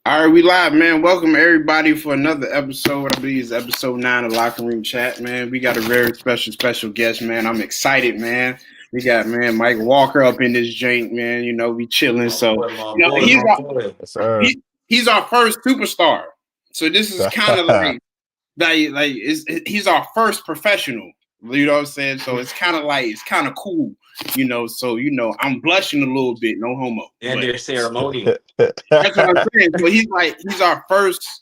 All right, we live, man. Welcome everybody for another episode. I believe it's episode 9 of Locker Room Chat, man. We got a very special guest, man. I'm excited, man. We got man Mykal Walker up in this joint, man. You know, we chilling. My So, boy, my you know, boy, my boy. Yes, sir. he's our first superstar. So this is kind of he's our first professional. You know what I'm saying? So it's kind of cool, you know. So I'm blushing a little bit, no homo. And But their ceremonial. that's what I'm saying. So he's our first.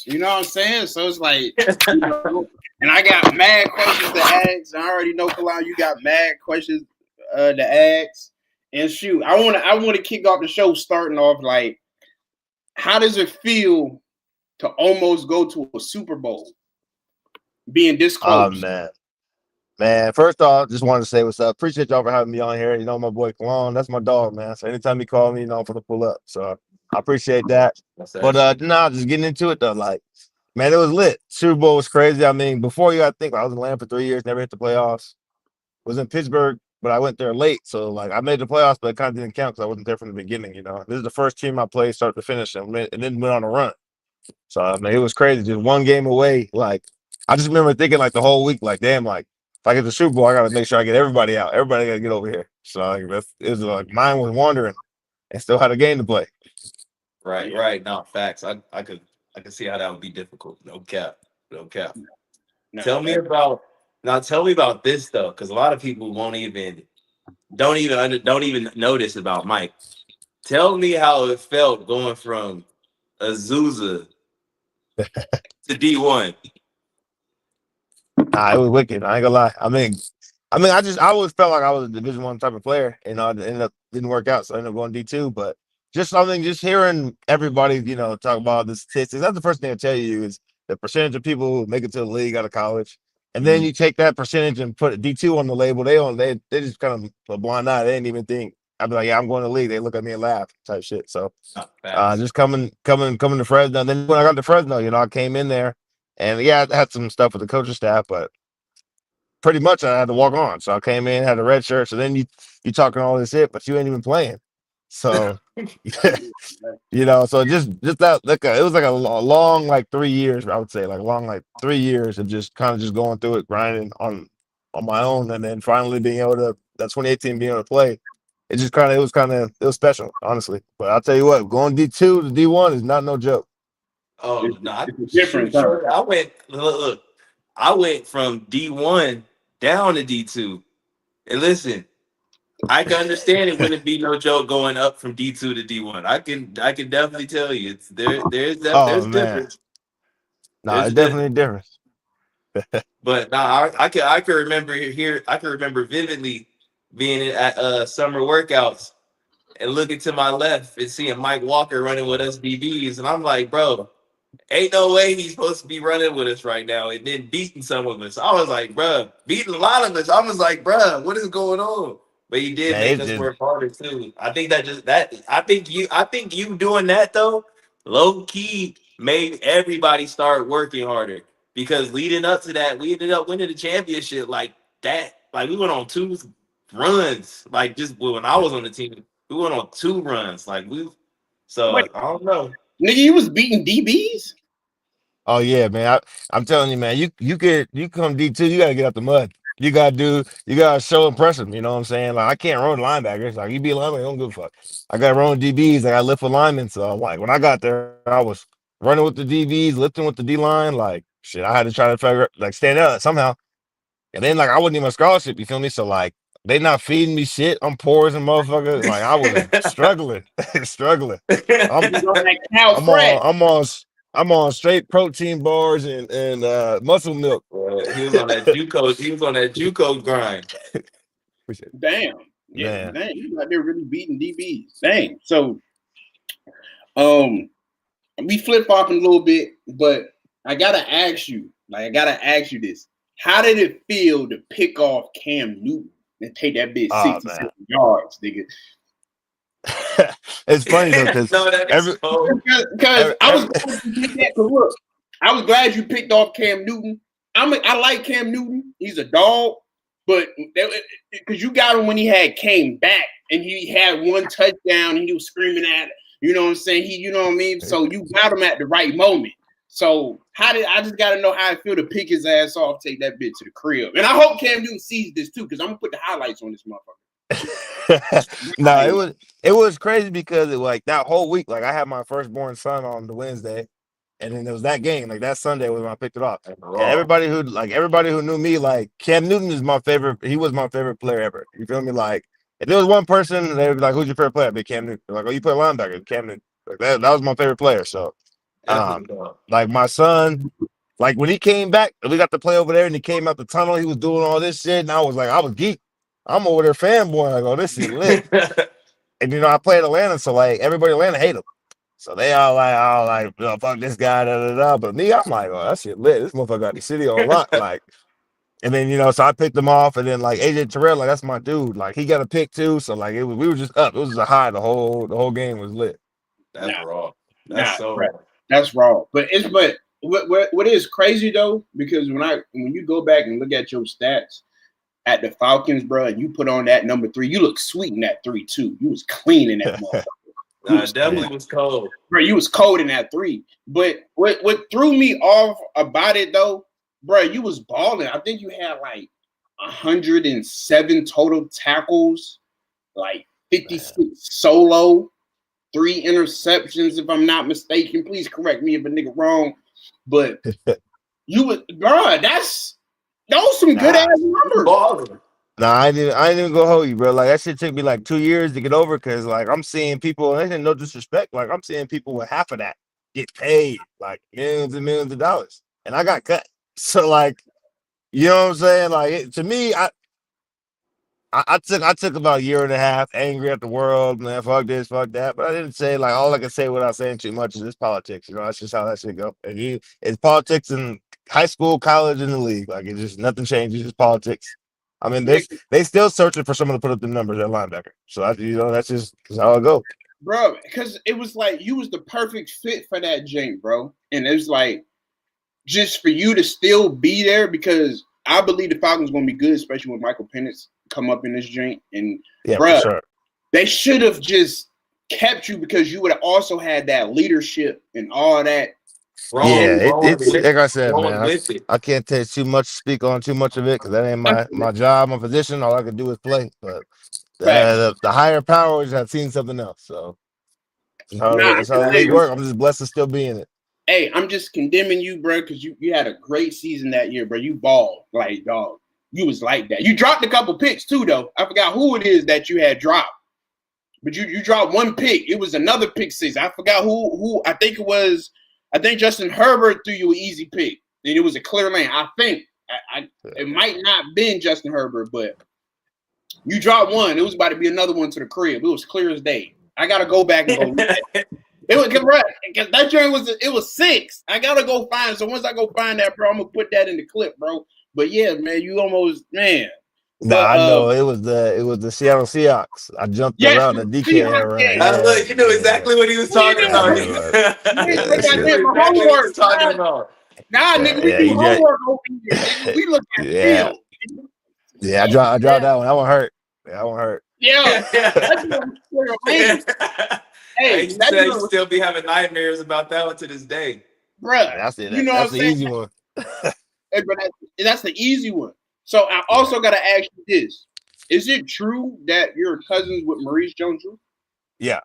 You know what I'm saying? So it's like, and I got mad questions to ask. I already know, Kalal, you got mad questions to ask. And shoot, I wanna kick off the show starting off like, how does it feel to almost go to a Super Bowl, being this Oh close? man. First off, just wanted to say what's up. Appreciate y'all for having me on here. You know, my boy Kalon, that's my dog, man. So anytime he call me, I'm gonna pull up. So I appreciate that. That's But actually just getting into it though, like, man, it was lit. Super Bowl was crazy. I mean, before you gotta think, I was in Atlanta for 3 years, never hit the playoffs. Was in Pittsburgh, but I went there late. So like I made the playoffs, but it kind of didn't count because I wasn't there from the beginning, you know. This is the first team I played start to finish and then went on a run. So I mean, it was crazy. Just one game away. Like I just remember thinking like the whole week, like, damn, like if I get the Super Bowl, I gotta make sure I get everybody out. Everybody gotta get over here. So like it was like mine was wandering and still had a game to play. right, right. No, facts. I could see how that would be difficult. No cap. No cap. No, Tell me about Now tell me about this though, because a lot of people don't even know this about Mike. Tell me how it felt going from Azusa to D1. Nah, it was wicked. I ain't gonna lie. I always felt like I was a Division 1 type of player, and it ended up didn't work out, so I ended up going D2. But just hearing everybody, talk about the statistics. That's the first thing I tell you is the percentage of people who make it to the league out of college, and then you take that percentage and put D2 on the label. They just kind of a blind eye. They didn't even think. I'd be like, yeah, I'm going to the league. They look at me and laugh, type shit. So No, facts. just coming to Fresno. Then when I got to Fresno, I came in there, and yeah, I had some stuff with the coaching staff, but pretty much I had to walk on. So I came in, had a red shirt. So then you talking all this shit, but you ain't even playing. So so just that like it was like a long like 3 years, I would say, like long like 3 years of just kind of just going through it, grinding on my own, and then finally being able to that 2018 being able to play. It was special, honestly. But I'll tell you what, going D2 to D1 is not no joke. Oh it's, no, it's a difference, shoot, huh? I went look, I went from D1 down to D2. And listen, I can understand it wouldn't be no joke going up from D2 to D1. I can definitely tell you it's Oh there's man, difference. no, There's it's a definitely a difference. difference. But nah, I can remember here I can remember vividly being at summer workouts and looking to my left and seeing Mike Walker running with us DBs. And I'm like, bro, ain't no way he's supposed to be running with us right now and then beating some of us. I was like, bruh, beating a lot of us. I was like, bruh, what is going on? But he did Man, make it's us just work harder too. I think I think you doing that though, low key made everybody start working harder. Because leading up to that, we ended up winning the championship like that. Like we went on two runs. Like just when I was on the team, we went on two runs. Wait, I don't know. nigga, you was beating DBs? oh yeah, man. I'm telling you, man. You come D2, you gotta get out the mud. You gotta show impressive. You know what I'm saying? Like I can't run linebackers. Like you be a linebacker, I don't give a fuck. I got to run with DBs. I got to lift with linemen. So like when I got there, I was running with the DBs, lifting with the D line. Like shit, I had to try to figure like stand out somehow. And then like I wasn't even a scholarship. You feel me? So like they not feeding me shit. I'm poor as a motherfucker. Like I was struggling, struggling. I'm You was on that cow I'm crack. on I'm on I'm on straight protein bars and muscle milk. He was on that JUCO. He was on that JUCO grind. Appreciate it. Damn. Yeah, Man. dang, you out there really beating DBs. Dang. So um we flip flopping a little bit, but I gotta ask you this. How did it feel to pick off Cam Newton and take that bitch Oh 67 man. yards, nigga? It's funny though, because No, that is every, so. Because every, I was every glad you picked that. 'Cause look, I was glad you picked off Cam Newton. I like Cam Newton. He's a dog, but because you got him when he had came back and he had one touchdown and he was screaming at You know what I'm saying? You know what I mean? So you got him at the right moment. So I just gotta know how I feel to pick his ass off, take that bitch to the crib. And I hope Cam Newton sees this too, because I'm gonna put the highlights on this motherfucker. No, it was crazy because like that whole week, like I had my firstborn son on the Wednesday, and then there was that game, like that Sunday was when I picked it off. And everybody who knew me, like Cam Newton is my favorite. He was my favorite player ever. You feel me? Like if there was one person, they would be like, "Who's your favorite player?" I'd be Cam Newton. They're like, "Oh, you play linebacker, Cam Newton." Like that was my favorite player. So, like my son, like when he came back, we got to play over there, and he came out the tunnel. He was doing all this shit, and I was like, I was geeked. I'm over there fanboy. I go, this is lit. And I played Atlanta, so like everybody in Atlanta hate him. So they all like, fuck this guy, da da da. But me, I'm like, oh, that shit lit. This motherfucker got the city on lock. Like, and then so I picked him off, and then like AJ Terrell, like that's my dude. Like he got a pick too. So like we were just up. It was a high. The whole game was lit. That's raw. That's so raw. That's raw. But what is crazy though, because when you go back and look at your stats at the Falcons, bro, and you put on that number 3, you look sweet in that 3 too. You was clean in that motherfucker. Definitely was cold. Bro, you was cold in that 3. But what threw me off about it though, bro, you was balling. I think you had like 107 total tackles, like 56 solo, 3 interceptions, if I'm not mistaken. Please correct me if a nigga wrong. But you was, bro, those some good ass numbers. Nah, I didn't even go hold you, bro. Like that shit took me like 2 years to get over because like I'm seeing people, and no disrespect, like I'm seeing people with half of that get paid like millions and millions of dollars, and I got cut. So like, you know what I'm saying? Like to me, I took about a year and a half angry at the world, man. Fuck this, fuck that. But I didn't say like all I can say without saying too much is this politics. That's just how that shit go. And it's politics in high school, college, and the league. Like it's just nothing changes. It's politics. I mean, they still searching for someone to put up the numbers at linebacker. So that's just how it go, bro. Because it was like you was the perfect fit for that jank, bro. And it was like just for you to still be there because I believe the Falcons gonna be good, especially when Michael Penix come up in this joint. And bro, sure. They should have just kept you because you would have also had that leadership and all that. It's like I said, man. I can't speak on too much of it because that ain't my job, my position. All I can do is play. But the higher powers have seen something else. So that's how the league works. I'm just blessed to still be in it. Hey, I'm just condemning you, bro, because you had a great season that year, bro. You balled like dog. You was like that. You dropped a couple picks too, though. I forgot who it is that you had dropped, but you dropped one pick. It was another pick 6. I forgot who. I think it was. I think Justin Herbert threw you an easy pick, and it was a clear lane. I think it might not have been Justin Herbert, but you dropped one. It was about to be another one to the crib. It was clear as day. I gotta go back and go. It was correct because that joint was 6. I gotta go find. So once I go find that, bro, I'm gonna put that in the clip, bro. But yeah, man, you almost man. No, I know it was the Seattle Seahawks. I jumped around the DK era. Look, you knew exactly what he was talking about. Nah, nigga, we do homework over here. Nigga. We look at film. Yeah, I dropped that one. That one hurt. That one hurt. Yeah. Hey, you said you still be having nightmares about that one to this day. Bruh, that's the easy one. Hey, but that's the easy one. So I also got to ask you this. Is it true that you're cousins with Maurice Jones-Drew? Yeah.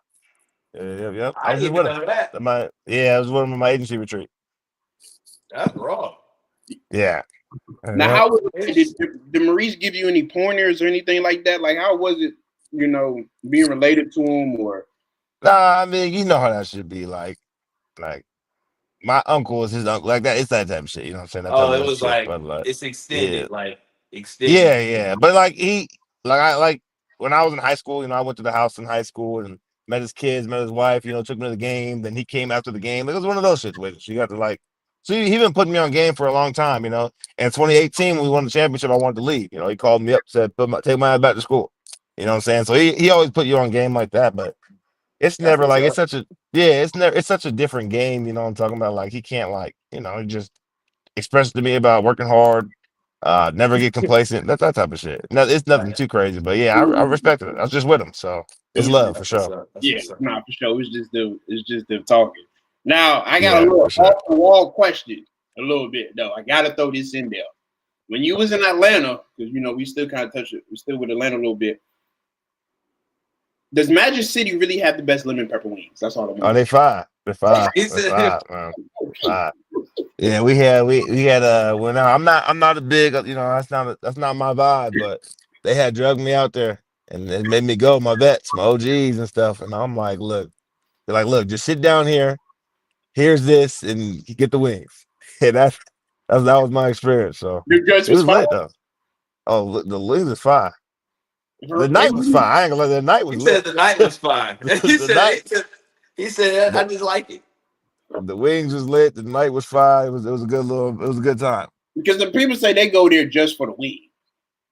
Yep. I didn't even know that. I was with him on my agency retreat. That's raw. Yeah. Now, how was it? Did Maurice give you any pointers or anything like that? Like, how was it, being related to him or? Nah, I mean, you know how that should be. Like my uncle is his uncle. Like that. It's that type of shit. You know what I'm saying? It was it's extended. Yeah. Yeah. But when I was in high school, I went to the house in high school and met his kids, met his wife. Took me to the game. Then he came after the game. It was one of those situations. You got to So he been putting me on game for a long time. And 2018 when we won the championship, I wanted to leave. He called me up, said, take my ass back to school. You know what I'm saying? So he always put you on game like that, but. It's never like it's such a different game, you know what I'm talking about? Like he can't he just expressed to me about working hard, Never get complacent. That's that type of shit. No, it's nothing too crazy, but yeah, I respect it. I was just with him, so it's love for That's what's sure. up. That's Yeah, what's up. nah, for sure. It's just them talking. Now I got a Yeah, little for sure. off the wall question, a little bit though. I got to throw this in there. When you was in Atlanta, because we still kind of touch it. We're still with Atlanta a little bit. Does Magic City really have the best lemon pepper wings? That's all I Oh, want. they five. They're five. He They're said, five, man. Five. Yeah, we had well now I'm not a big that's not my vibe, but they had drugged me out there and it made me go, my vets, my OGs and stuff. And I'm like, look, they're like, look, just sit down here, here's this, and you get the wings. And that was my experience. So Your judge it was was fine. late though. Oh, look, the wings is fine. The night was The fine. I ain't gonna lie, the night was he said lit. the night was fine. The night He said I the, just like it. the wings was lit, the night was fine. It was a good time. because the people say they go there just for the wing,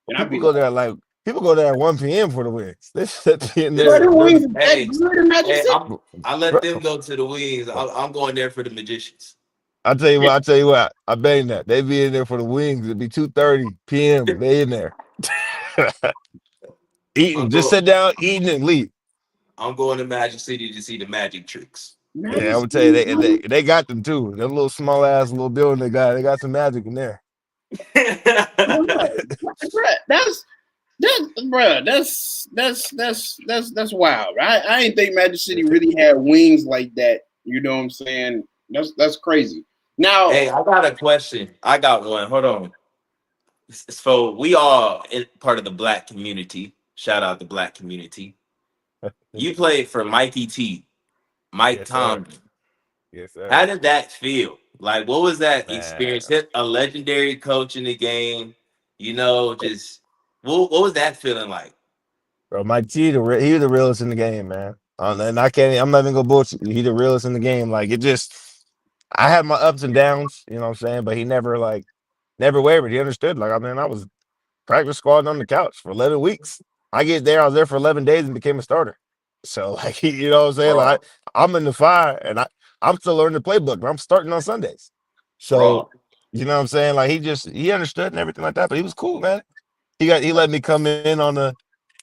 and I People be go like, there like people go there at 1 p.m. for the wings. They should be in bro, there. the wings is that Hey, good in Magic hey, City? I let them go to the wings. I'm going there for the magicians. I tell you what, I bet you that they be in there for the wings. It'd be 2:30 p.m. They in there eating. I'm Just going. sit down, eating and leave. I'm going to Magic City to see the magic tricks. Yeah, Magic I would tell you City, bro. they got them too. That little small ass little building they got some magic in there. Bruh, that's wild. I ain't think Magic City really had wings like that. You know what I'm saying? That's crazy. Now, Hey, I got a question. I got one. Hold on. So we all part of the black community. Shout out the black community. You played for Mikey T, Mike Yes, sir. Tomlin. Yes, sir. How did that feel? Like, what was that Man, experience? Hit a legendary coach in the game. Just what was that feeling like? bro, Mike T, he the realest in the game, man. And I'm not even gonna bullshit you. He the realest in the game. Like it just, I had my ups and downs, you know what I'm saying? But he never wavered. He understood. Like, I mean, I was practice squad on the couch for 11 weeks. I was there for 11 days and became a starter. So, like, you know what I'm saying? Raw, Like, I'm in the fire and I'm still learning the playbook, but I'm starting on Sundays. raw. So, you know what I'm saying? Like, he understood and everything like that, but he was cool, man. He let me come in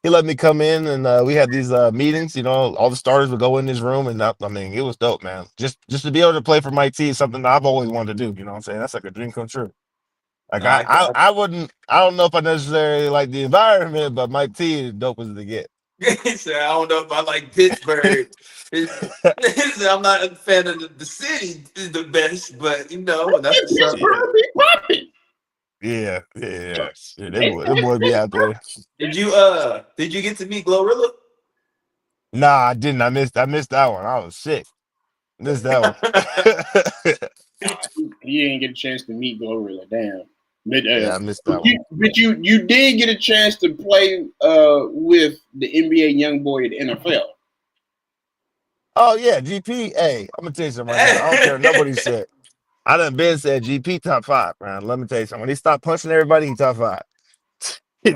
he let me come in and we had these meetings, all the starters would go in this room and I mean, it was dope, man. Just to be able to play for Mike T is something that I've always wanted to do, you know what I'm saying? That's like a dream come true. Like No, I got. I don't know if I necessarily like the environment, but Mike T is dope as they get. He said, I don't know if I like Pittsburgh. He said, I'm not a fan of the city is the best, but that's what's up. Yeah, Pittsburgh be popping. yeah. Them boys be out there. Did you get to meet Glorilla? Nah, I didn't. I missed that one. I was sick. Missed that one. He didn't get a chance to meet Glorilla. Damn. But, Yeah, I missed that one. you did get a chance to play with the NBA young boy at the NFL. Oh yeah, GP. Hey, I'm gonna tell you something right now. I don't care what nobody said. I done been said GP top 5, man. Let me tell you something. When he stopped punching everybody, he top 5.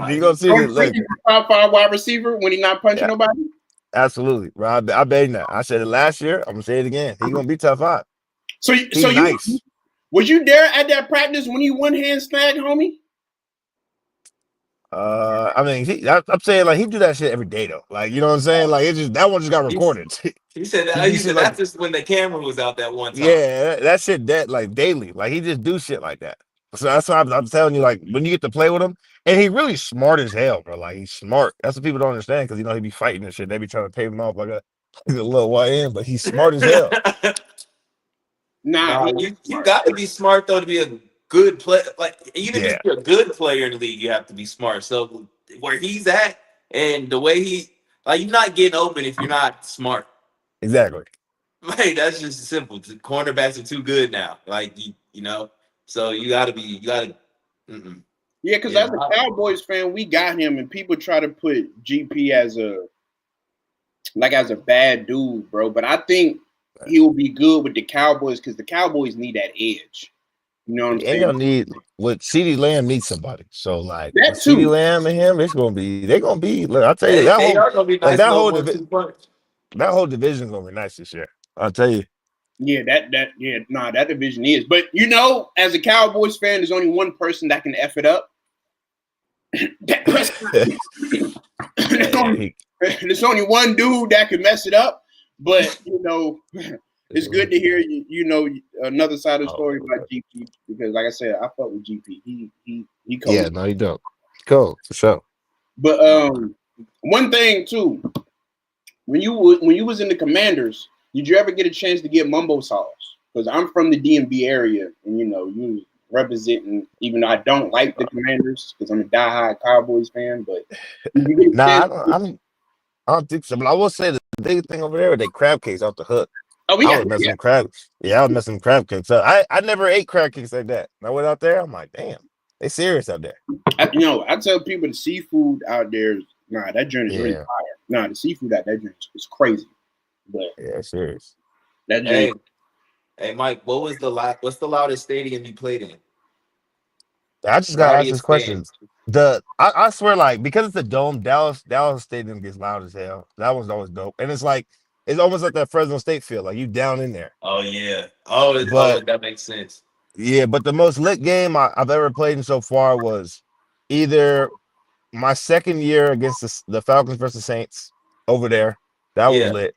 You gonna see Oh, this? Look, he's a top 5 wide receiver when he's not punching yeah, nobody. absolutely, bro. I bet that. I said it last year. I'm gonna say it again. He gonna be top 5. So He's you nice. was you there at that practice when he one hand snagged, homie? I mean, I'm saying like he do that shit every day though. Like, you know what I'm saying? Like it just that one just got recorded. He said He that. do He shit said like that's just when the camera was out that one time. yeah, that shit that like daily. Like he just do shit like that. So that's why I'm telling you, like when you get to play with him, and he really smart as hell, bro. Like he's smart. That's what people don't understand because he be fighting and shit. They be trying to pay him off like a little YN, but he's smart as hell. Nah, Nah, you got to be smart though to be a good player. Like even Yeah, if you're a good player in the league, you have to be smart. So where he's at and the way you're not getting open if you're not smart. exactly. Like that's just simple. The cornerbacks are too good now. Like so you got to be. You got to. yeah, because as a Cowboys fan, we got him, and people try to put GP as a bad dude, bro. But I think he'll be good with the Cowboys because the Cowboys need that edge. You know what I'm And saying? they'll need what CeeDee Lamb needs somebody. So like That with CeeDee too. Lamb and him, they're gonna be. Look, I'll tell you They are gonna be nice that little whole 1-2 punch. that whole division gonna be nice this year. I'll tell you. Yeah, that division is. But as a Cowboys fan, there's only one person that can F it up. Dak Prescott. There's only one dude that can mess it up. But it's good to hear another side of the story about GP because, like I said, I fuck with GP. He cold. Yeah, no, you don't. Cool for sure. But one thing too, when you was in the Commanders, did you ever get a chance to get mumbo sauce? Because I'm from the DMV area, and you representing. Even though I don't like the Commanders because I'm a diehard Cowboys fan, but I don't think so. But I will say the big thing over there, they crab cakes off the hook. Oh, I was messing with crab. Yeah, I was messing with crab cakes. So I never ate crab cakes like that. I went out there. I'm like, damn, they serious out there. I tell people the seafood out there. Nah, that joint is really fire. Nah, the seafood out that joint is crazy. But yeah, serious. That joint. Hey, Mike, what's the loudest stadium you played in? I just gotta ask this question. I swear, like, because it's a dome, Dallas Stadium gets loud as hell. That one's always dope, and it's almost like that Fresno State feel, like you down in there. Oh yeah, that makes sense. Yeah, but the most lit game I've ever played in so far was either my second year against the Falcons versus Saints over there. That was lit,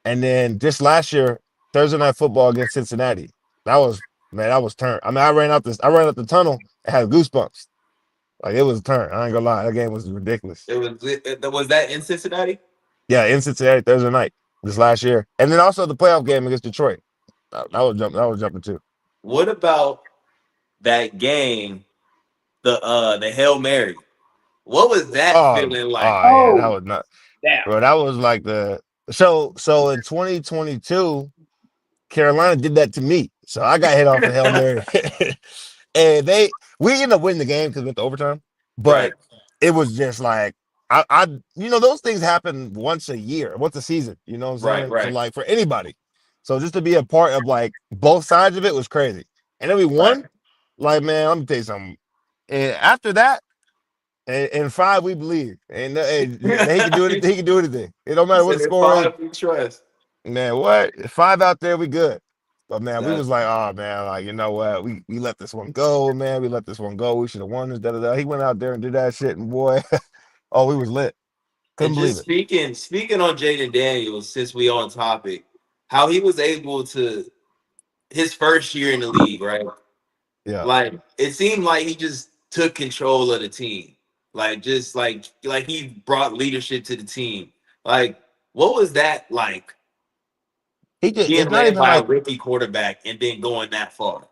and then just last year Thursday Night Football against Cincinnati. That was turned. I mean, I ran out the tunnel and had goosebumps. Like it was a turn. I ain't gonna lie, that game was ridiculous. Was that in Cincinnati? Yeah, in Cincinnati Thursday night this last year, and then also the playoff game against Detroit. That was jumping too. What about that game? The Hail Mary. What was that feeling like? Oh yeah, that was not. Yeah. Bro, that was like so in 2022, Carolina did that to me. So I got hit off the Hail Mary. And we ended up winning the game because we went to overtime. But it was just like I those things happen once a year, once a season. You know what I'm saying? Right. So like for anybody. So just to be a part of like both sides of it was crazy. And then we won. Like, man, let me tell you something. And after that, in 5 we believe. And he can do it, he can do anything. It don't matter what the score is. We trust. Man, what? 5 out there, we good. But man, we was like, oh man, like you know what? We let this one go, man. We let this one go. We should have won this. He went out there and did that shit, and boy, we was lit. Couldn't believe it. Speaking on Jaden Daniels, since we on topic, how he was able to his first year in the league, right? Yeah. Like it seemed like he just took control of the team. Like just like he brought leadership to the team. Like, what was that like? Being led by a rookie quarterback and then going that far.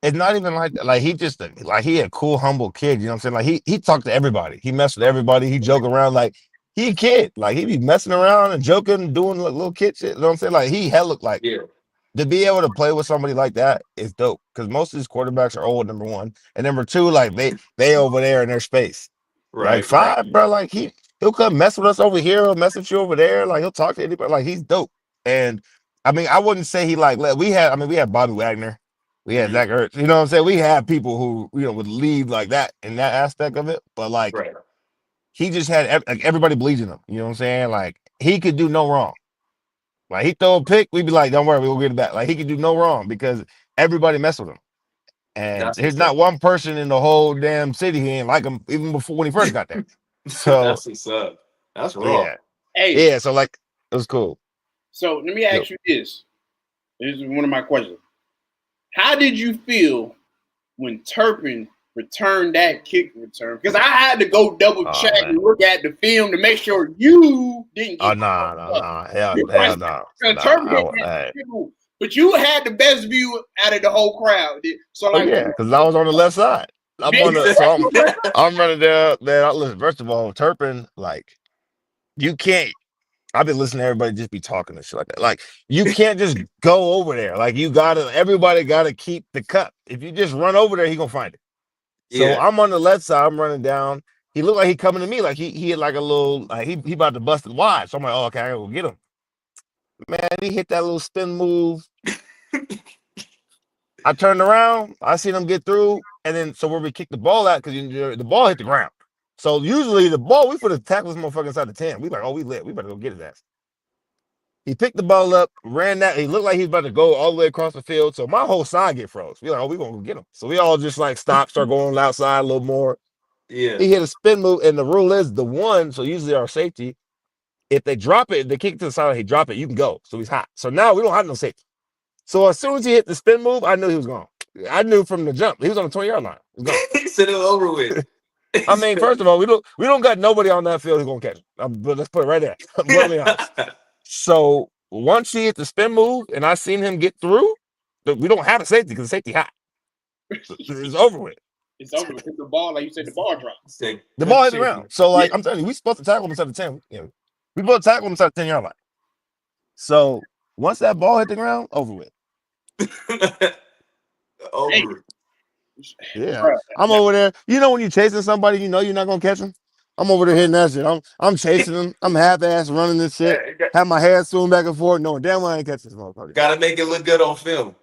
It's not even like that. Like he a cool, humble kid. You know what I'm saying? Like he talked to everybody. He messed with everybody. He joke around like he a kid. Like he be messing around and joking, doing little kid shit. You know what I'm saying? Like he hell looked like to be able to play with somebody like that is dope. Because most of these quarterbacks are old, number one, and number two, like they over there in their space. Right. Like 5, bro. Like he'll come mess with us over here. He'll mess with you over there. Like he'll talk to anybody. Like he's dope. And I mean, I wouldn't say he we had Bobby Wagner, we had Zach Ertz, you know what I'm saying? We had people who, would lead like that in that aspect of it, but like he just had everybody believes in him, you know what I'm saying? Like he could do no wrong. Like he throw a pick, we'd be like, don't worry, we'll get it back. Like he could do no wrong because everybody messed with him. And there's not one person in the whole damn city who ain't like him even before when he first got there. So that's what's up. That's raw. Yeah. Hey. Yeah, so like it was cool. So let me ask you this. This is one of my questions. How did you feel when Turpin returned that kick return? Because I had to go double check and look at the film to make sure you didn't get hell no. But you had the best view out of the whole crowd. So like, because I was on the left side. I'm running down there. Listen, first of all, Turpin, like you can't. I've been listening to everybody just be talking and shit like that. Like, you can't just go over there. Like, everybody gotta keep the cut. If you just run over there, he gonna find it. So I'm on the left side, I'm running down. He looked like he coming to me, like he had like a little, like he about to bust it wide. So I'm like, oh, okay, I gotta go get him. Man, he hit that little spin move. I turned around, I seen him get through, and then so where we kicked the ball out, because the ball hit the ground. So usually the ball, we put a tackle this motherfucker inside the 10. We like, oh, we lit. We better go get his ass. He picked the ball up, ran that. He looked like he was about to go all the way across the field. So my whole side get froze. We like, oh, we gonna go get him. So we all just like stop, start going outside a little more. Yeah. He hit a spin move, and the rule is the one. So usually our safety, if they drop it, they kick it to the side, he drop it, you can go. So he's hot. So now we don't have no safety. So as soon as he hit the spin move, I knew he was gone. I knew from the jump. He was on the 20-yard line. He was gone. He said it was over with. I mean, first of all, we don't got nobody on that field who's gonna catch him. But let's put it right there. I'm bluntly honest. So once he hit the spin move and I seen him get through, we don't have a safety because the safety hot. It's over with. It's over with. Hit the ball, like you said, the ball dropped. The ball hit the ground. So like I'm telling you, we supposed to tackle him inside the 10. You know, we supposed to tackle him inside the 10-yard line. So once that ball hit the ground, over with. Over. Yeah, I'm over there. You know when you're chasing somebody, you know you're not gonna catch them. I'm over there hitting that shit. I'm chasing them. I'm half-ass running this shit. Have my head swinging back and forth, knowing damn well I ain't catching this motherfucker. Gotta make it look good on film.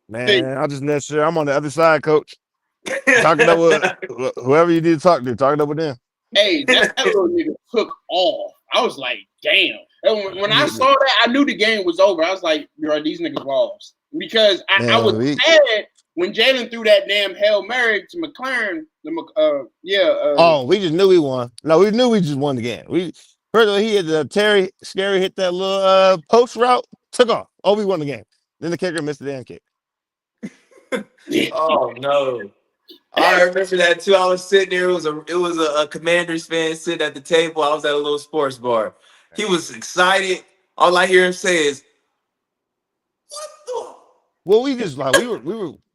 Man, I just let sure I'm on the other side, coach. Talking up with whoever you need to talk to. Talking up with them. Hey, that little nigga took off. I was like, damn. And when I saw that, I knew the game was over. I was like, bro, these niggas lost. Because I was sad when Jalen threw that damn Hail Mary to McLaren. Oh, we just knew we won. No, we knew we just won the game. First of all, he had Terry Scary hit that little post route, took off. Oh, we won the game. Then the kicker missed the damn kick. Oh no. I remember that too. I was sitting there. It was a Commanders fan sitting at the table. I was at a little sports bar. He was excited. All I hear him say is, "What the?" Well, we just like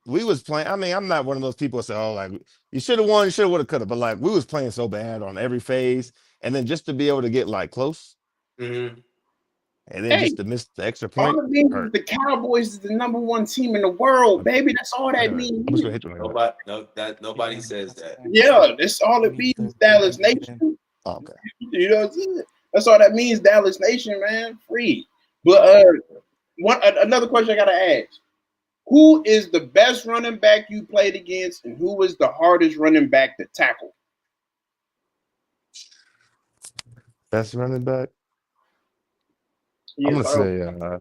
we was playing. I mean, I'm not one of those people that say, "Oh, like you should have won, you should have, would have, could have," but like we was playing so bad on every phase, and then just to be able to get like close, mm-hmm. and then just to miss the extra point. The Cowboys is the #1 team in the world, baby. That's all that means. I'm just gonna hit you. Nobody says that. Yeah, that's all it means, Dallas Nation. Oh, okay. You know what I'm saying? That's all that means, Dallas Nation, man. Free. But another question I gotta ask. Who is the best running back you played against, and who was the hardest running back to tackle? Best running back? Yes, I'm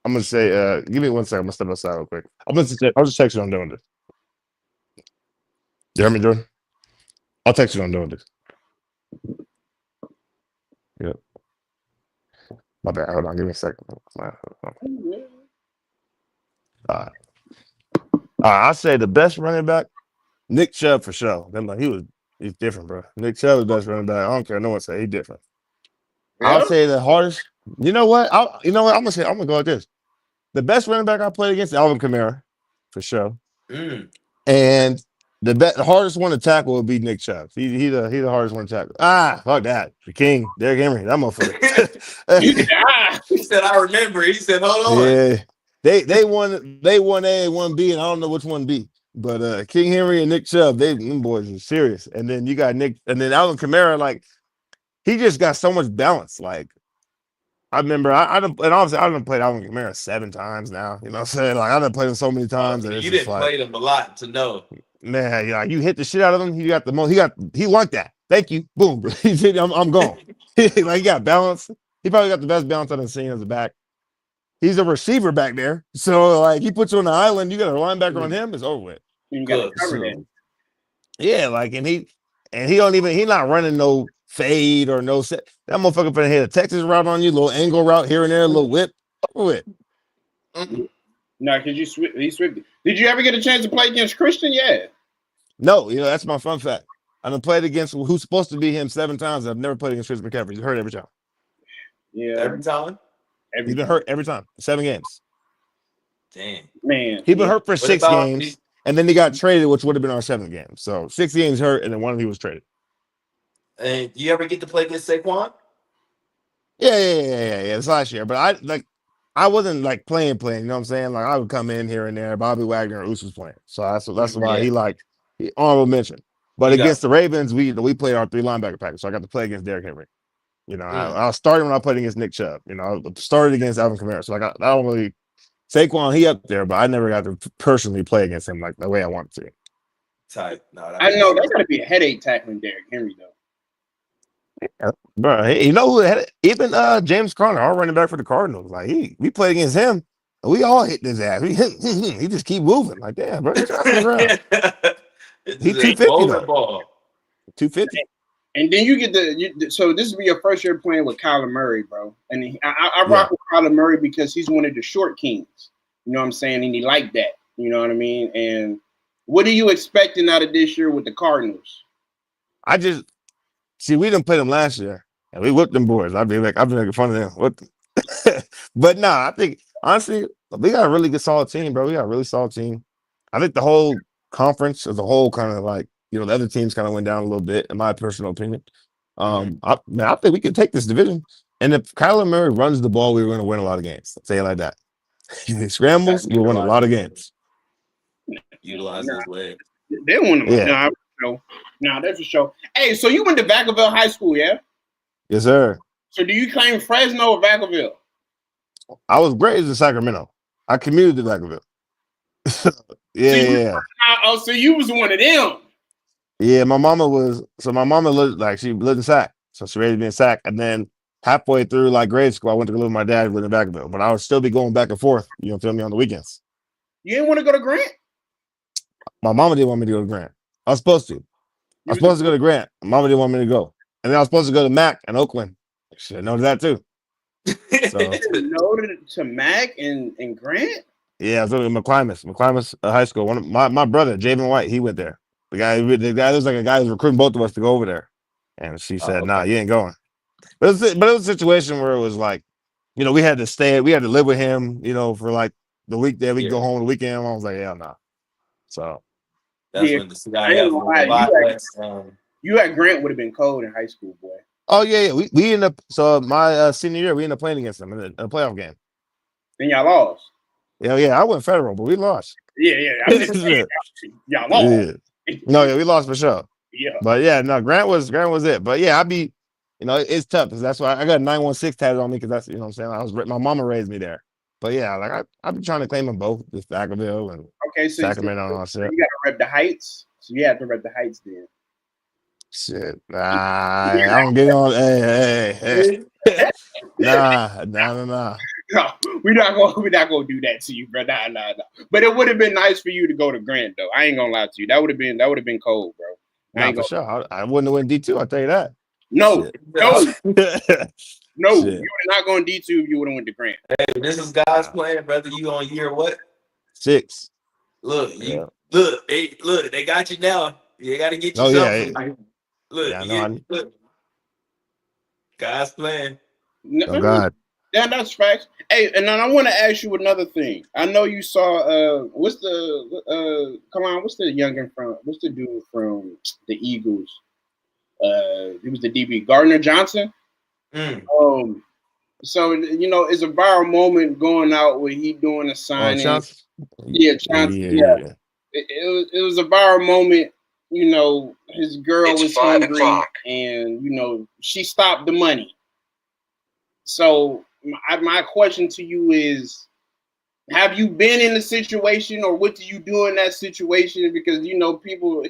gonna say, give me 1 second. I'm gonna step outside real quick. I'll just text you on doing this. You hear me, Jordan? I'll text you on doing this. Yep. My bad. Hold on. Give me a second. I say the best running back, Nick Chubb for sure. He's different, bro. Nick Chubb is the best running back. I don't care. No one say he's different. Yeah. I'll say the hardest. You know what? I'm gonna go with this. The best running back I played against, Alvin Kamara, for sure. And the hardest one to tackle would be Nick Chubb. He the hardest one to tackle. Fuck that. The King, Derrick Henry, that motherfucker. He said, I remember. He said, hold on. Yeah. They won A, 1B, and I don't know which one B. But King Henry and Nick Chubb, them boys are serious. And then you got Nick, and then Alvin Kamara, like he just got so much balance. Like I remember, and obviously I done played Alvin Kamara 7 times now. You know what I'm saying? Like I done played him so many times. You didn't play him a lot to know. Man, yeah, you hit the shit out of him. He got the most. He liked that. Thank you. Boom, bro. He said, I'm gone. Like he got balance. He probably got the best balance I've seen as a back. He's a receiver back there. So like he puts you on the island, you got a linebacker on him, it's over with. You got to cover that. Yeah, like and he don't even, he not running no fade or no set. That motherfucker finna hit a Texas route on you, little angle route here and there, a little whip. Over it. No, because he swift. Did you ever get a chance to play against Christian? Yeah. No, that's my fun fact. I've played against who's supposed to be him 7 times. I've never played against Christian McCaffrey. He's hurt every time. Yeah. Every time? He's been hurt every time. 7 games. Damn. Man. He's been hurt for 6 games, and then he got traded, which would have been our 7th game. So 6 games hurt, and then one of them he was traded. And you ever get to play against Saquon? Yeah. It's last year, but I wasn't like playing. You know what I'm saying? Like I would come in here and there. Bobby Wagner or Us was playing, so that's why he honorable mention. But against the Ravens, we played our 3 linebacker package, so I got to play against Derrick Henry. You know, I started when I played against Nick Chubb. You know, I started against Alvin Kamara. So like I don't really Saquon, he up there, but I never got to personally play against him like the way I wanted to. Tight. No, I know that's gotta be a headache tackling Derrick Henry though. Bro, you know who had it? Even James Conner, our running back for the Cardinals. Like we played against him. We all hit his ass. He just keep moving. Like, damn, bro, get your ass on the ground. This He is a 250 bowling though. ball. 250. And then you get so this will be your first year playing with Kyler Murray, bro. And I rock with Kyler Murray because he's one of the short kings. You know what I'm saying? And he liked that. You know what I mean? And what are you expecting out of this year with the Cardinals? I just see we didn't play them last year, and we whipped them boys. I've been making fun of them. What? But nah, I think honestly, we got a really good solid team, bro. We got a really solid team. I think the whole conference as a whole kind of like, you know, the other teams kind of went down a little bit, in my personal opinion. I think we can take this division. And if Kyler Murray runs the ball, we're going to win a lot of games. Let's say it like that. If he scrambles, we'll win a lot of games. Utilize his leg. They won. Yeah. No, that's for sure. Hey, so you went to Vacaville High School, yeah? Yes, sir. So do you claim Fresno or Vacaville? I was raised in Sacramento. I commuted to Vacaville. Yeah. So you was one of them. Yeah, my mama lived she lived in Sac. So she raised me in Sac. And then halfway through like grade school, I went to live with my dad who lived in Vacaville. But I would still be going back and forth, you know, feel me, on the weekends. You didn't want to go to Grant? My mama didn't want me to go to Grant. I was supposed to. I was supposed to go to Grant. My mama didn't want me to go. And then I was supposed to go to Mac in Oakland. Should have known that too. So no to Mac and Grant? Yeah, I was going to McClimus High School. One of my brother, Javen White, he went there. The guy was like a guy who was recruiting both of us to go over there. And she said, "Nah, you ain't going." But it was a situation where it was like, you know, we had to live with him, you know, for like the week that we go home the weekend. I was like, "Hell nah." So that's when the CIF was a lot less. You at Grant would have been cold in high school, boy. Oh yeah. We ended up, so my senior year, we ended up playing against them in a playoff game. And y'all lost. Yeah, I went federal, but we lost. Yeah. I'm just saying, y'all lost. Yeah. No, yeah, we lost for sure. Yeah. But yeah, no, Grant was it. But yeah, you know, it's tough because that's why I got 916 tatted on me because that's, you know what I'm saying, my mama raised me there. But yeah, like I've been trying to claim them both, just Vacaville and Sacramento and all that shit. You gotta rep the Heights. So you have to rep the Heights then. Shit. I don't get on. Hey. Nah. No, we're not gonna do that to you, bro. Nah. But it would have been nice for you to go to Grant, though. I ain't gonna lie to you. That would have been cold, bro. Nah, for sure. I wouldn't have went D2. I'll tell you that. No. No, Shit. you were not going D2 if you would have went to Grant. Hey, this is God's plan, brother. You on year what? 6. Look, they got you now. You got to get you something. Look, God's plan. Oh God. Yeah, that's facts. Hey, and then I want to ask you another thing. I know you saw what's the youngin from? What's the dude from the Eagles? It was the DB Gardner Johnson. So you know, it's a viral moment going out where he doing a signing. Johnson. Yeah. It was a viral moment. You know, his girl was hungry, and you know she stopped the money. So my question to you is, have you been in a situation, or what do you do in that situation? Because you know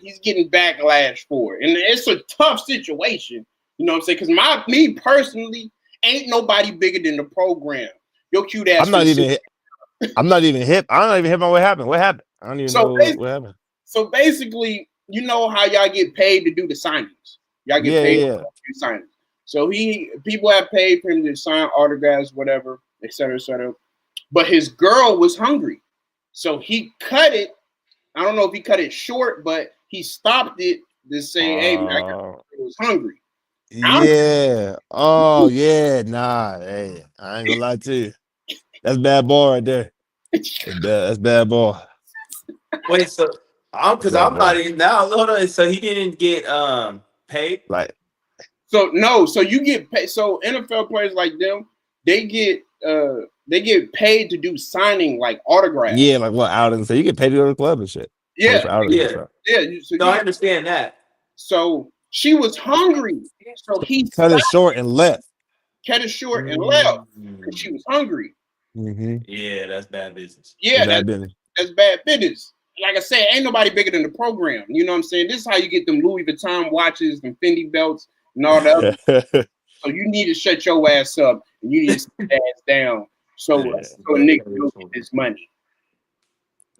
he's getting backlash for it, and it's a tough situation. You know what I'm saying? Because me personally, ain't nobody bigger than the program. Your cute ass. I'm not even hip. I don't even hip on what happened. What happened? I don't even know what happened. So basically, you know how y'all get paid to do the signings. Y'all get paid to do signings. So people have paid for him to sign autographs, whatever, et cetera, et cetera. But his girl was hungry. So he cut it. I don't know if he cut it short, but he stopped it to say, hey, my girl was hungry. Yeah. Oh, yeah. Nah. Hey, I ain't gonna lie to you. That's bad ball right there. That's bad ball. Wait, so I'm not even now. Hold on. So he didn't get paid? Like, so no, so you get paid. So NFL players like them, they get paid to do signing like autographs. Yeah, like what outings? So you get paid to go to the club and shit. Yeah. So I understand that. So she was hungry. So he cut it short and left. Cut it short and left because she was hungry. Mm-hmm. Yeah, that's bad business. Yeah, that's bad business. Like I said, ain't nobody bigger than the program. You know what I'm saying? This is how you get them Louis Vuitton watches and Fendi belts and all that other. So you need to shut your ass up and you need to sit your ass down so Yeah. so a nigga will get this money.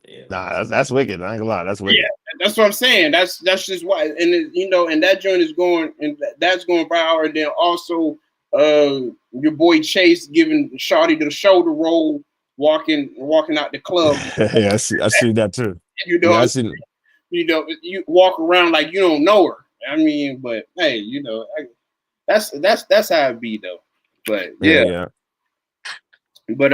Yeah. Nah, that's wicked. I ain't gonna lie, that's wicked. Yeah, that's what I'm saying. That's just why, and and that joint is going, and that's going viral. And then also, your boy Chase giving Shawty the shoulder roll, walking out the club. Yeah, I see that too. You Yeah, know, I seen. you walk around like you don't know her. I mean, but hey, that's how it be though. But Yeah. but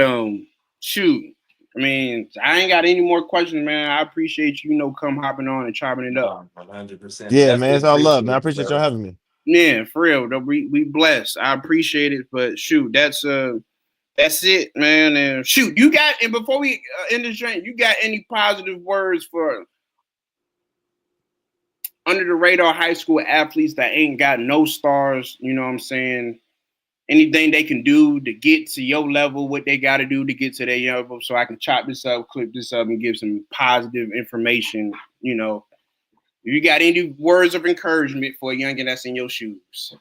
shoot. I mean, I ain't got any more questions, man. I appreciate you, come hopping on and chopping it up. 100%. Yeah, man, it's all love, man. I it, appreciate bro. y'all having me. Yeah, for real. Though, we blessed. I appreciate it, but shoot, that's it, man. And shoot, you got, and before we end this joint, you got any positive words for under the radar high school athletes that ain't got no stars? You know what I'm saying? Anything they can do to get to your level, what they got to do to get to their level, so I can chop this up, clip this up, and give some positive information. You got any words of encouragement for a youngin' that's in your shoes?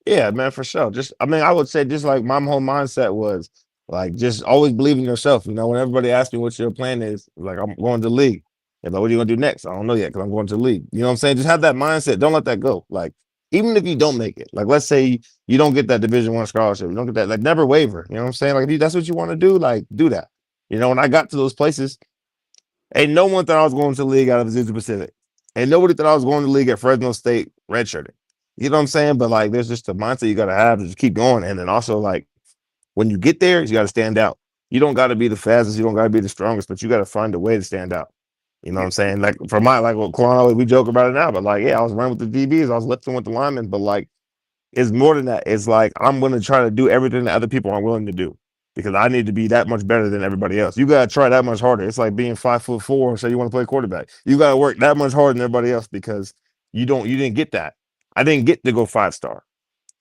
Yeah, man, for sure. I would say just like my whole mindset was like just always believe in yourself. When everybody asks me what your plan is, like I'm going to the league. And like, what are you gonna do next? I don't know yet because I'm going to the league. You know what I'm saying? Just have that mindset. Don't let that go. Like even if you don't make it, like let's say you don't get that Division I scholarship, you don't get that, like never waver. You know what I'm saying? Like if that's what you want to do, like do that. When I got to those places, ain't no one thought I was going to the league out of Azusa Pacific. And nobody thought I was going to the league at Fresno State redshirting. You know what I'm saying? But like there's just a mindset you gotta have to just keep going. And then also like when you get there, you gotta stand out. You don't gotta be the fastest, you don't gotta be the strongest, but you gotta find a way to stand out. You know what I'm saying? Like for what Quan, we joke about it now, but like, yeah, I was running with the DBs, I was lifting with the linemen, but like it's more than that. It's like I'm gonna try to do everything that other people aren't willing to do because I need to be that much better than everybody else. You gotta try that much harder. It's like being 5'4" and say you want to play quarterback. You gotta work that much harder than everybody else because you didn't get that. I didn't get to go 5-star.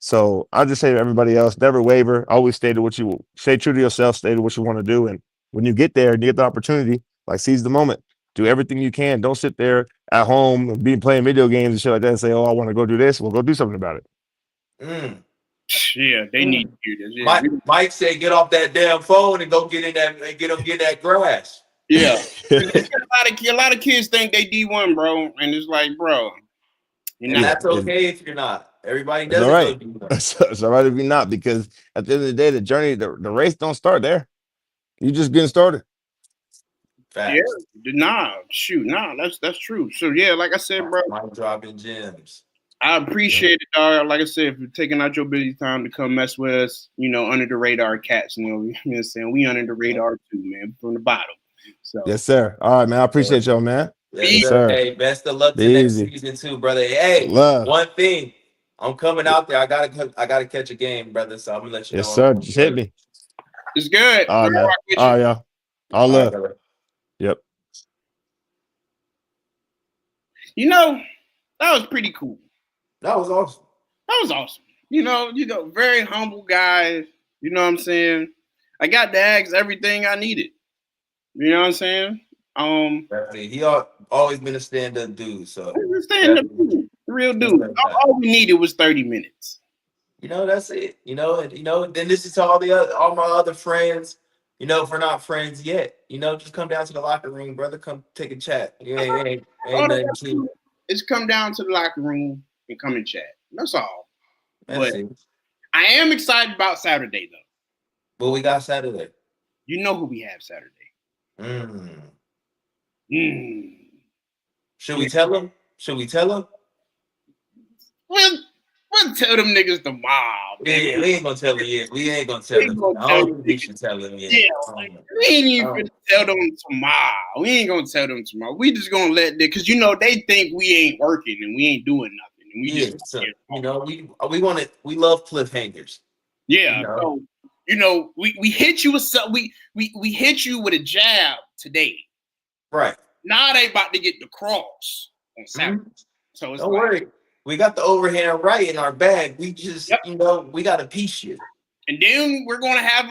So I'll just say to everybody else, never waver. Always stay true to yourself, stay to what you want to do. And when you get there and you get the opportunity, like seize the moment. Do everything you can. Don't sit there at home and be playing video games and shit like that and say, oh, I want to go do this. Well, go do something about it. Yeah, they need to do this. Yeah. Mike said, "Get off that damn phone and go get in that grass." Yeah, a lot of kids think they D1, bro, and it's like, bro, That's okay if you're not. Everybody doesn't all right. go It's all right if you're not, because at the end of the day, the journey, the race don't start there. You just getting started. Facts. Yeah, that's true. So yeah, like I said, bro, I'm dropping gems. I appreciate it, dog. Like I said, for taking out your busy time to come mess with us, under the radar cats. You know what I'm saying? We under the radar too, man, from the bottom. So yes, sir. All right, man. I appreciate y'all, man. Yes, sir. Hey, best of luck to next season too, brother. Hey, love. One thing, I'm coming out there. I gotta catch a game, brother. So I'm gonna let you know. Yes, sir. Just hit me. It's good. All right, man. All right, y'all. All love. Right, yep. That was pretty cool. That was awesome. Very humble guy. You know what I'm saying? I got to ask everything I needed. You know what I'm saying? Definitely. He always been a stand-up dude. So stand-up dude, real dude. All we needed was 30 minutes. That's it. Then this is to all my other friends. If we're not friends yet, just come down to the locker room, brother. Come take a chat. Ain't nothing to. It's come down to the locker room and come and chat. That's all. That's it. I am excited about Saturday, though. What we got Saturday? You know who we have Saturday. Should we tell him? We'll tell them niggas tomorrow. Yeah, we ain't gonna tell him yet. We ain't gonna tell him. I don't think we should tell him yet. Yeah, we ain't even gonna tell them tomorrow. We ain't gonna tell them tomorrow. We just gonna let them, because they think we ain't working and we ain't doing nothing. And we love cliffhangers. Yeah. So, we hit you with we hit you with a jab today. Right. Now they about to get the cross on Saturday. So it's don't worry. We got the overhand right in our bag. We just, we got to piece you. And then we're going to have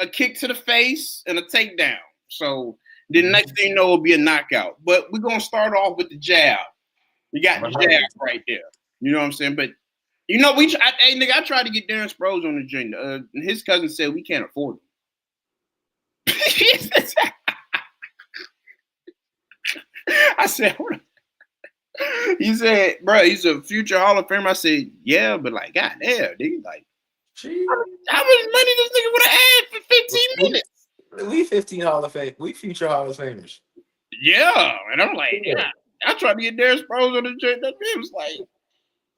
a kick to the face and a takedown. So then next thing you know, it'll be a knockout. But we're going to start off with the jab. We got the jab right there. You know what I'm saying? But, You know, hey nigga, I tried to get Darren Sproles on the joint. His cousin said we can't afford it. I said, hold on. He said, bro, he's a future Hall of Famer. I said, yeah, but like, goddamn, nigga, like, how much money this nigga would have had for 15 minutes? We 15 Hall of Fame. We future Hall of Famers. Yeah, and I'm like, yeah. I tried to get Darren Sproles on the joint. That man was like,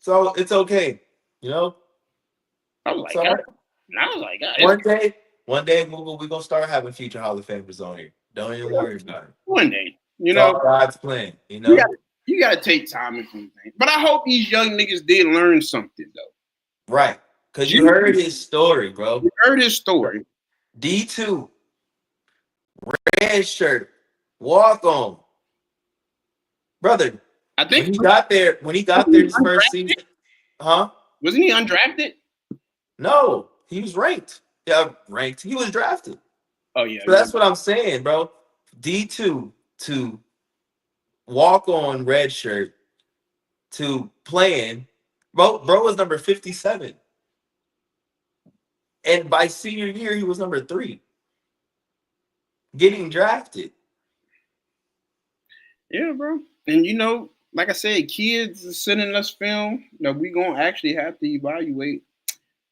so it's okay, you know. I was like, God, one day we're gonna start having future Hall of Famers on here. Don't even worry about it. One day, you know, God's plan. You know, you gotta take time and things. But I hope these young niggas did learn something though. Right? Because you heard his story, bro. You heard his story. D2, red shirt, walk on, brother. I think when he got there this first season, huh? Wasn't he undrafted? No, he was ranked. Yeah, ranked. He was drafted. Oh yeah. So that's what I'm saying, bro. D2 to walk on red shirt to playing. Bro was number 57. And by senior year, he was number 3. Getting drafted. Yeah, bro. And you know, like I said, kids are sending us film that we gonna actually have to evaluate,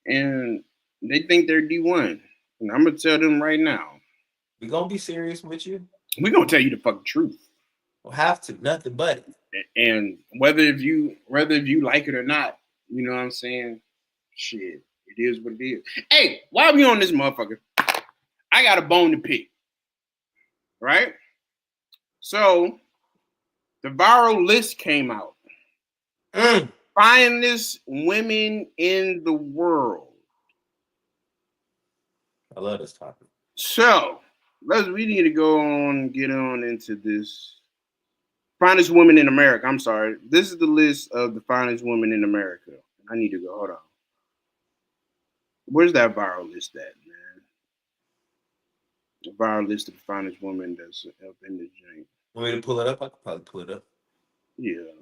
and they think they're D1. And I'm gonna tell them right now. We gonna be serious with you. We gonna tell you the fucking truth. We'll have to, nothing but it. And whether if you like it or not, you know what I'm saying? Shit, it is what it is. Hey, while we on this motherfucker, I got a bone to pick. Right? So the viral list came out. Finest women in the world. I love this topic. So we need to go on, get on into this. Finest women in America. I'm sorry. This is the list of the finest women in America. I need to go. Hold on. Where's that viral list at, man? The viral list of the finest women that's up in the joint. Want me to pull it up? I could probably pull it up. Yeah.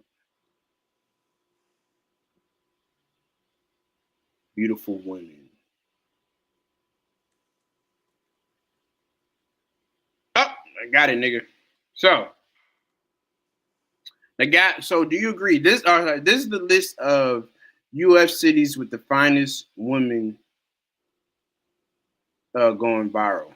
Beautiful women. Oh, I got it, nigga. So do you agree? This is the list of U.S. cities with the finest women going viral.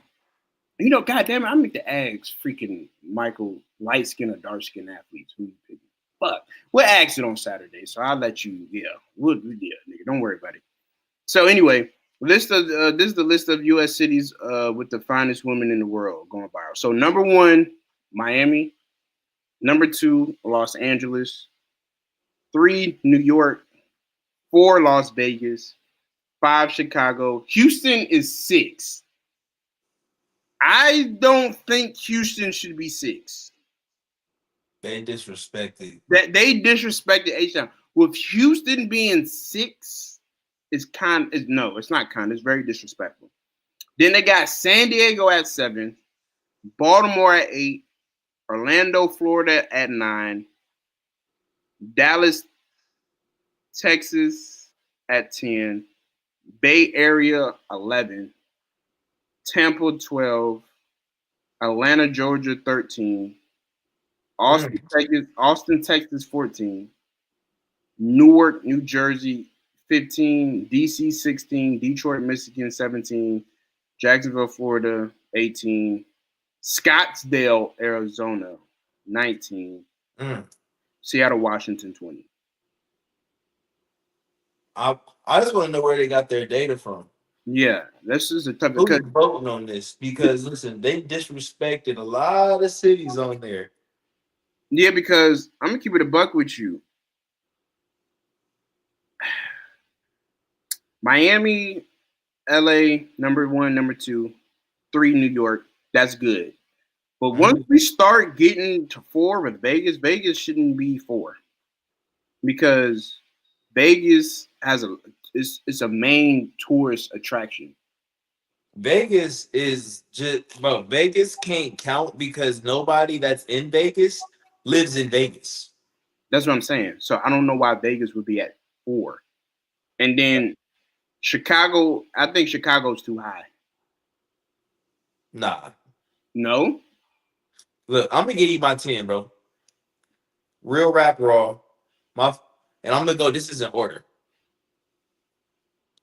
You know, goddamn it, I make the ags freaking Mykal light skin or dark skin athletes. Who you picking? Fuck, we'll ask it on Saturday, so I'll let you. Yeah, nigga, don't worry about it. So anyway, this is the list of U.S. cities with the finest women in the world going viral. So number 1, Miami. Number 2, Los Angeles. 3, New York. 4, Las Vegas. 5, Chicago. Houston is 6. I don't think Houston should be 6. They disrespected. They disrespected H-Town. With Houston being 6, it's not kind. It's very disrespectful. Then they got San Diego at 7, Baltimore at 8, Orlando, Florida at 9, Dallas, Texas at 10, Bay Area 11, Tampa 12, Atlanta, Georgia 13, Austin, Texas 14, Newark, New Jersey 15, DC 16, Detroit, Michigan 17, Jacksonville, Florida 18, Scottsdale, Arizona 19, Seattle, Washington 20. I just want to know where they got their data from. Yeah, this is a tough. Who's voting on this? Because listen, they disrespected a lot of cities on there. Yeah, because I'm gonna keep it a buck with you. Miami, LA, number 1, number 2, 3, New York. That's good. But once we start getting to 4 with Vegas shouldn't be 4. Because Vegas it's a main tourist attraction. Vegas is just, bro, Vegas can't count because nobody that's in Vegas lives in Vegas. That's what I'm saying. So I don't know why Vegas would be at 4. And then Chicago, I think Chicago's too high. Nah. No? Look, I'm gonna give you my 10, bro. Real rap raw. And I'm gonna go. This is in order.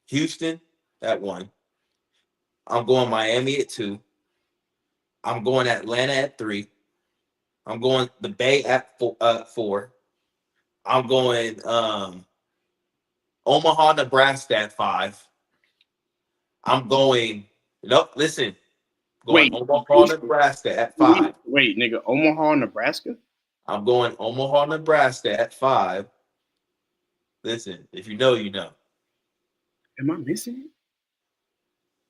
Houston at 1. I'm going Miami at 2. I'm going Atlanta at 3. I'm going the Bay at 4. I'm going Omaha, Nebraska at 5. I'm going. Nope. Listen. Going Wait. Omaha, Nebraska at 5. Wait, nigga. Omaha, Nebraska? I'm going Omaha, Nebraska at 5. Listen, if you know, you know. Am I missing it?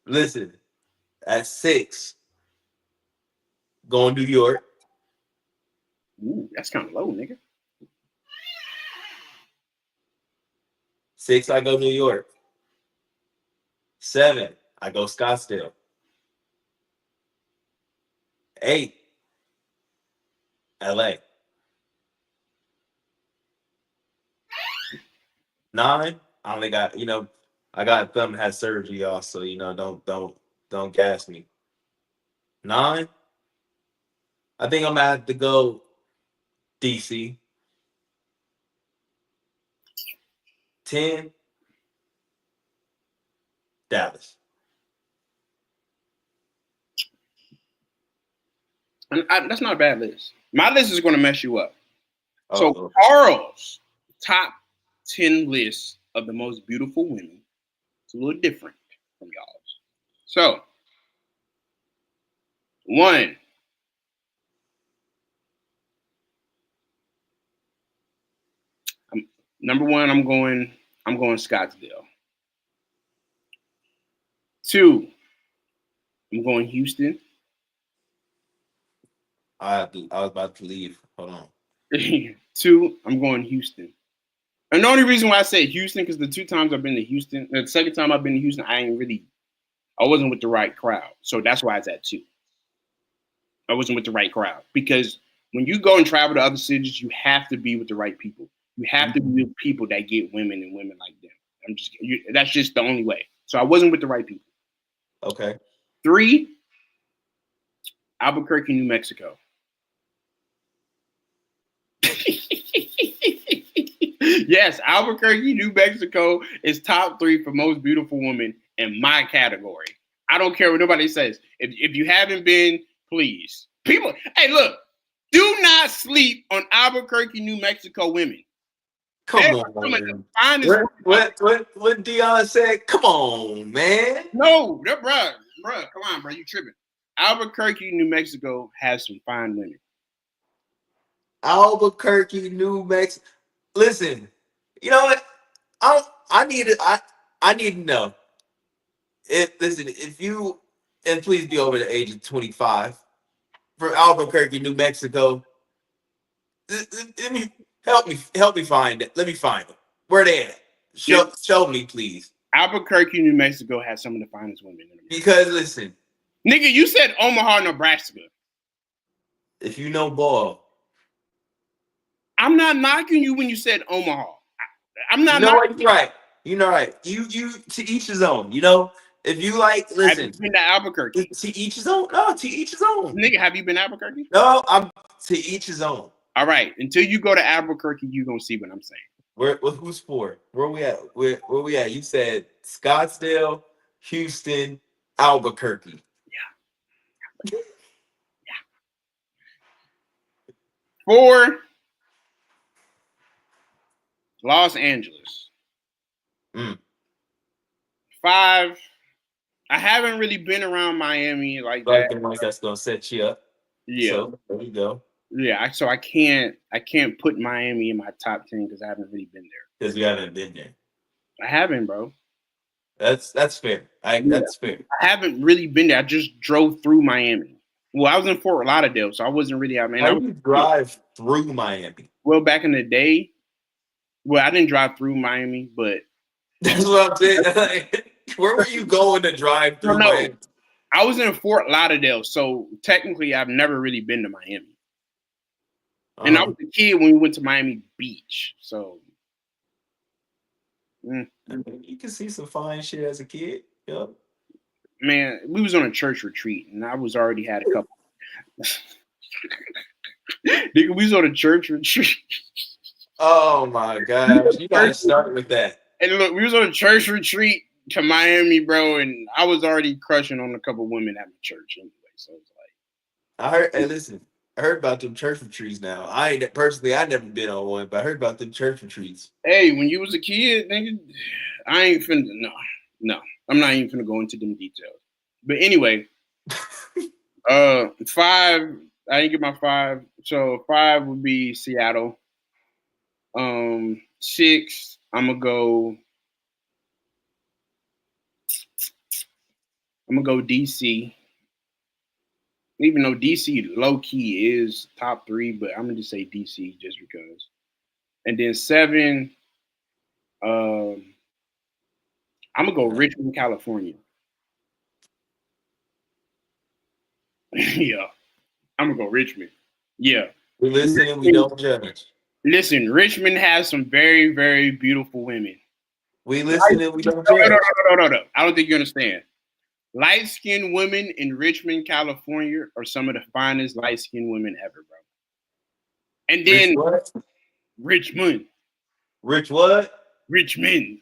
Listen, at 6, going New York. Ooh, that's kind of low, nigga. 6, I go New York. 7, I go Scottsdale. 8, LA. 9, I only got, I got a thumb that has surgery, y'all. So, don't gas me. 9, I think I'm gonna have to go DC. 10, Dallas. And that's not a bad list. My list is going to mess you up. So okay. Carl's top 10 list of the most beautiful women is a little different from y'all's. So 1, number 1, I'm going Scottsdale. 2, I'm going Houston. I was about to leave. Hold on. 2, I'm going Houston. And the only reason why I say Houston, because the 2 times I've been to Houston, the second time I've been to Houston, I wasn't with the right crowd. So that's why it's at 2. I wasn't with the right crowd. Because when you go and travel to other cities, you have to be with the right people. You have to be with people that get women and women like them. That's just the only way. So I wasn't with the right people. Okay. 3, Albuquerque, New Mexico. Yes, Albuquerque, New Mexico is top 3 for most beautiful women in my category. I don't care what nobody says. If you haven't been, please. People, hey, look, do not sleep on Albuquerque, New Mexico women. Come on. What Dion said? Come on, man. No, bruh, come on, bro, you tripping. Albuquerque, New Mexico has some fine women. Albuquerque, New Mexico. Listen, you know what? I need to know. If you, and please be over the age of 25, for Albuquerque, New Mexico, let me help me find it. Let me find them. Where they at? Show me, please. Albuquerque, New Mexico has some of the finest women in America. Because listen, nigga, you said Omaha, Nebraska. If you know ball, I'm not knocking you when you said Omaha. I'm not. You know what? You're right. You know right. You to each his own. You know, if you like, listen. Have you been to Albuquerque? To each his own. No, to each his own. Nigga, have you been to Albuquerque? No, I'm to each his own. All right. Until you go to Albuquerque, you're gonna see what I'm saying. Who's for? Where we at? Where we at? You said Scottsdale, Houston, Albuquerque. Yeah. 4, Los Angeles. 5, I haven't really been around Miami like that. Like that's gonna set you up. Yeah. So there you go. Yeah, so I can't put Miami in my top 10 because I haven't really been there. Because you haven't been there. I haven't, bro. That's fair. That's fair. I haven't really been there. I just drove through Miami. Well, I was in Fort Lauderdale, so I wasn't really out. How do you drive through Miami? Well, back in the day, I didn't drive through Miami, but that's what I'm saying. Where were you going to drive through Miami? I was in Fort Lauderdale, so technically I've never really been to Miami. And I was a kid when we went to Miami Beach, so. You can see some fine shit as a kid. Yep. Man, we was on a church retreat, and I was already had a couple. Nigga, we was on a church retreat. Oh my gosh, you gotta start with that. And look, we was on a church retreat to Miami, bro, and I was already crushing on a couple women at my church anyway. So it's like, I heard. Hey, listen, I heard about them church retreats. Now, I ain't personally, I never been on one, but I heard about them church retreats. hey, when you was a kid, nigga, I ain't finna. No, I'm not even finna go into them details. But anyway, 5. I didn't get my 5, so 5 would be Seattle. 6, I'm gonna go DC. Even though DC low key is top 3, but I'm gonna just say DC just because. And then 7, I'm gonna go Richmond, California. Yeah, I'm gonna go Richmond. Yeah. We listen and we don't judge. Listen, Richmond has some very, very beautiful women. We listen and we don't No. judge. I don't think you understand. Light-skinned women in Richmond, California are some of the finest light-skinned women ever, bro. And then Rich what? Richmond. Rich what? Richmond,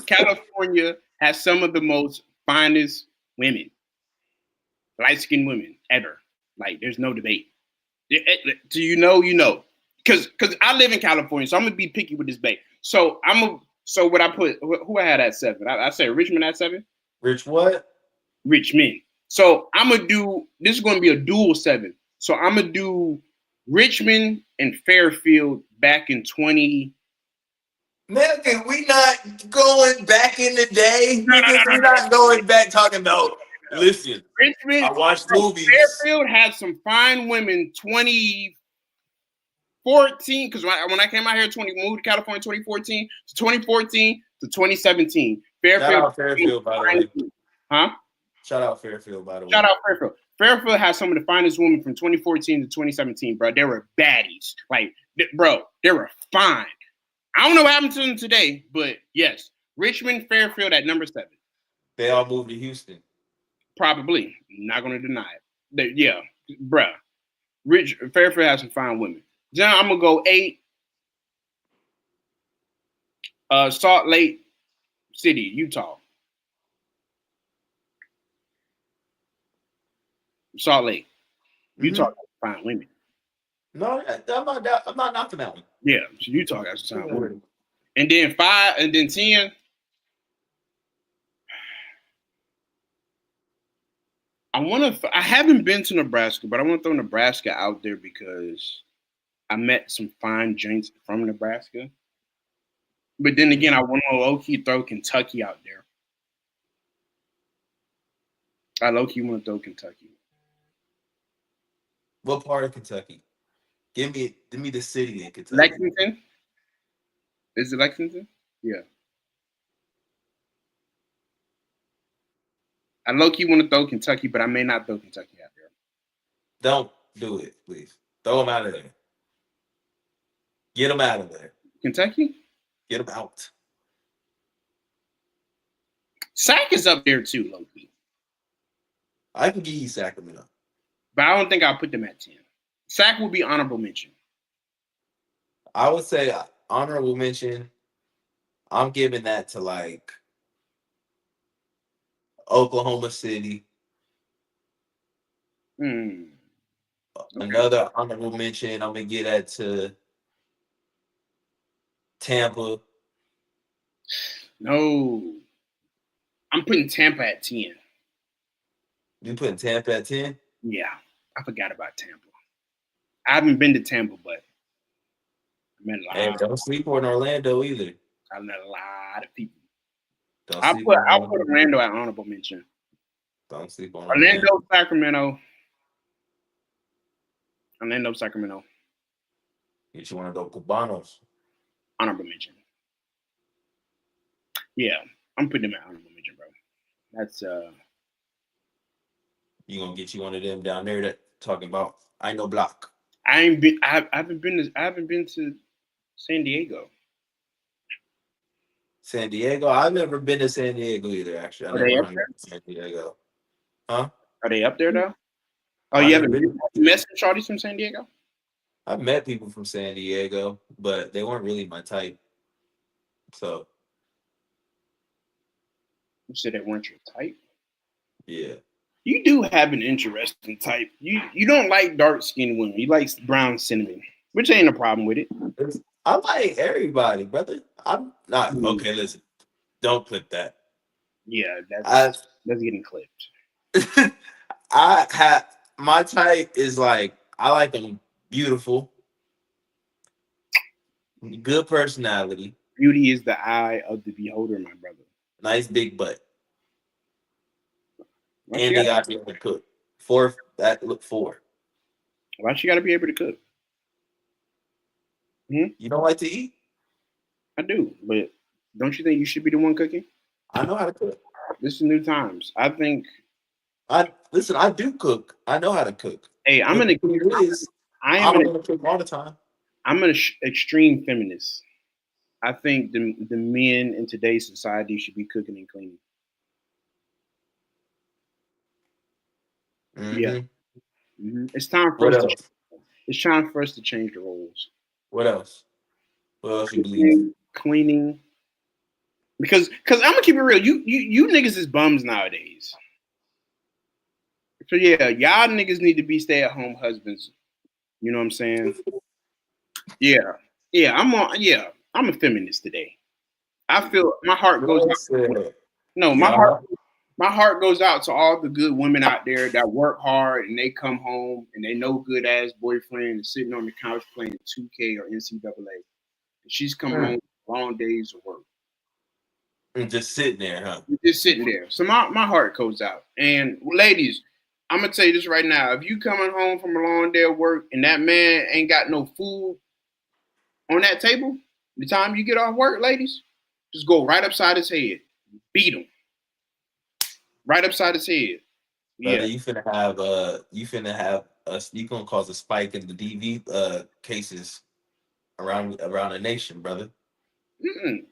California has some of the most finest women, light-skinned women ever. Like, there's no debate. Do you know? You know, because I live in California, so I'm gonna be picky with this bait. So what I put? Who I had at 7? I said Richmond at 7. Rich what? Richmond. So I'm gonna do. This is gonna be a dual 7. So I'm gonna do Richmond and Fairfield back in 20. Man, we not going back in the day. Nigga, we're not going back talking about. Listen, Richmond. I watched movies. Fairfield had some fine women. 2014, because when I came out here, moved to California 2014, 2014 to 2017. Shout out Fairfield, by the way. Huh? Shout out Fairfield, by the way. Shout out Fairfield. Fairfield has some of the finest women from 2014 to 2017, bro. They were baddies. Like, bro, they were fine. I don't know what happened to them today, but yes, Richmond, Fairfield at number 7. They all moved to Houston. Probably. Not going to deny it. Yeah, bro. Fairfield has some fine women. Then I'm going to go 8. Salt Lake City, Utah. Salt Lake. Utah got fine women. No, I'm not knocking that one. Yeah, so Utah got some fine women. And then 5, and then 10. I haven't been to Nebraska, but I want to throw Nebraska out there because I met some fine gents from Nebraska. But then again, I want to low-key throw Kentucky out there. I low-key want to throw Kentucky. What part of Kentucky? Give me the city in Kentucky. Lexington? Is it Lexington? Yeah. I low-key want to throw Kentucky, but I may not throw Kentucky out there. Don't do it, please. Throw them out of there. Get them out of there. Kentucky? Get them out. Sac is up there too, low-key. I can give you Sacramento. But I don't think I'll put them at 10. Sac will be honorable mention. I would say honorable mention. I'm giving that to like Oklahoma City. Another honorable mention, I'm gonna give that to Tampa. No. I'm putting Tampa at 10. You putting Tampa at 10? Yeah. I forgot about Tampa. I haven't been to Tampa, but I met a lot. Hey, don't sleep on Orlando either. I met a lot of people. I'll put Orlando at honorable mention. Don't sleep on Orlando, Sacramento. Orlando, Sacramento. Get you one of those Cubanos. Honorable mention. Yeah, I'm putting them at honorable mention, bro. That's You gonna get you one of them down there that talking about I know block. I haven't been to San Diego. San Diego. I've never been to San Diego either. Actually, I Are they never up hung out there? in San Diego. Huh? Are they up there though? Oh, I've you never haven't been. met some shorties from San Diego? I've met people from San Diego, but they weren't really my type. So You said they weren't your type. yeah. You do have an interesting type. You don't like dark skinned women. You like brown cinnamon, which ain't a problem with it. I like everybody, brother. I'm not Mm, okay. Listen, don't clip that. yeah, I that's getting clipped. I have my type is like I like them beautiful, good personality, Beauty is the eye of the beholder, my brother. nice big butt, Why she and got they got to be able to cook. Four that look four. why she got to be able to cook? Hmm? You don't like to eat? I do, but don't you think you should be the one cooking? I know how to cook. This is new times. I think. I listen. I do cook. I know how to cook. Hey, But the thing is, I I am don't want to cook all the time. extreme feminist. I think the men in today's society should be cooking and cleaning. Yeah, Hmm. it's time for What us to. else? It's time for us to change the roles. What else? What else you believe? Cleaning, because I'm gonna keep it real. You niggas is bums nowadays. So yeah, y'all niggas need to be stay at home husbands. You know what I'm saying? Yeah, yeah. I'm a feminist today. I feel my heart goes Well out. said. No, Yeah. my heart goes out to all the good women out there that work hard and they come home and they know good ass boyfriend is sitting on the couch playing 2K or NCAA. And she's coming home long days of work. And just sitting there, huh? Just sitting there. So my heart goes out. And ladies, I'm gonna tell you this right now. If you coming home from a long day of work and that man ain't got no food on that table, the time you get off work, ladies, just go right upside his head. Beat him. Right upside his head. Brother, Yeah. you finna have us you gonna cause a spike in the DV cases around the nation, brother. Mm-mm.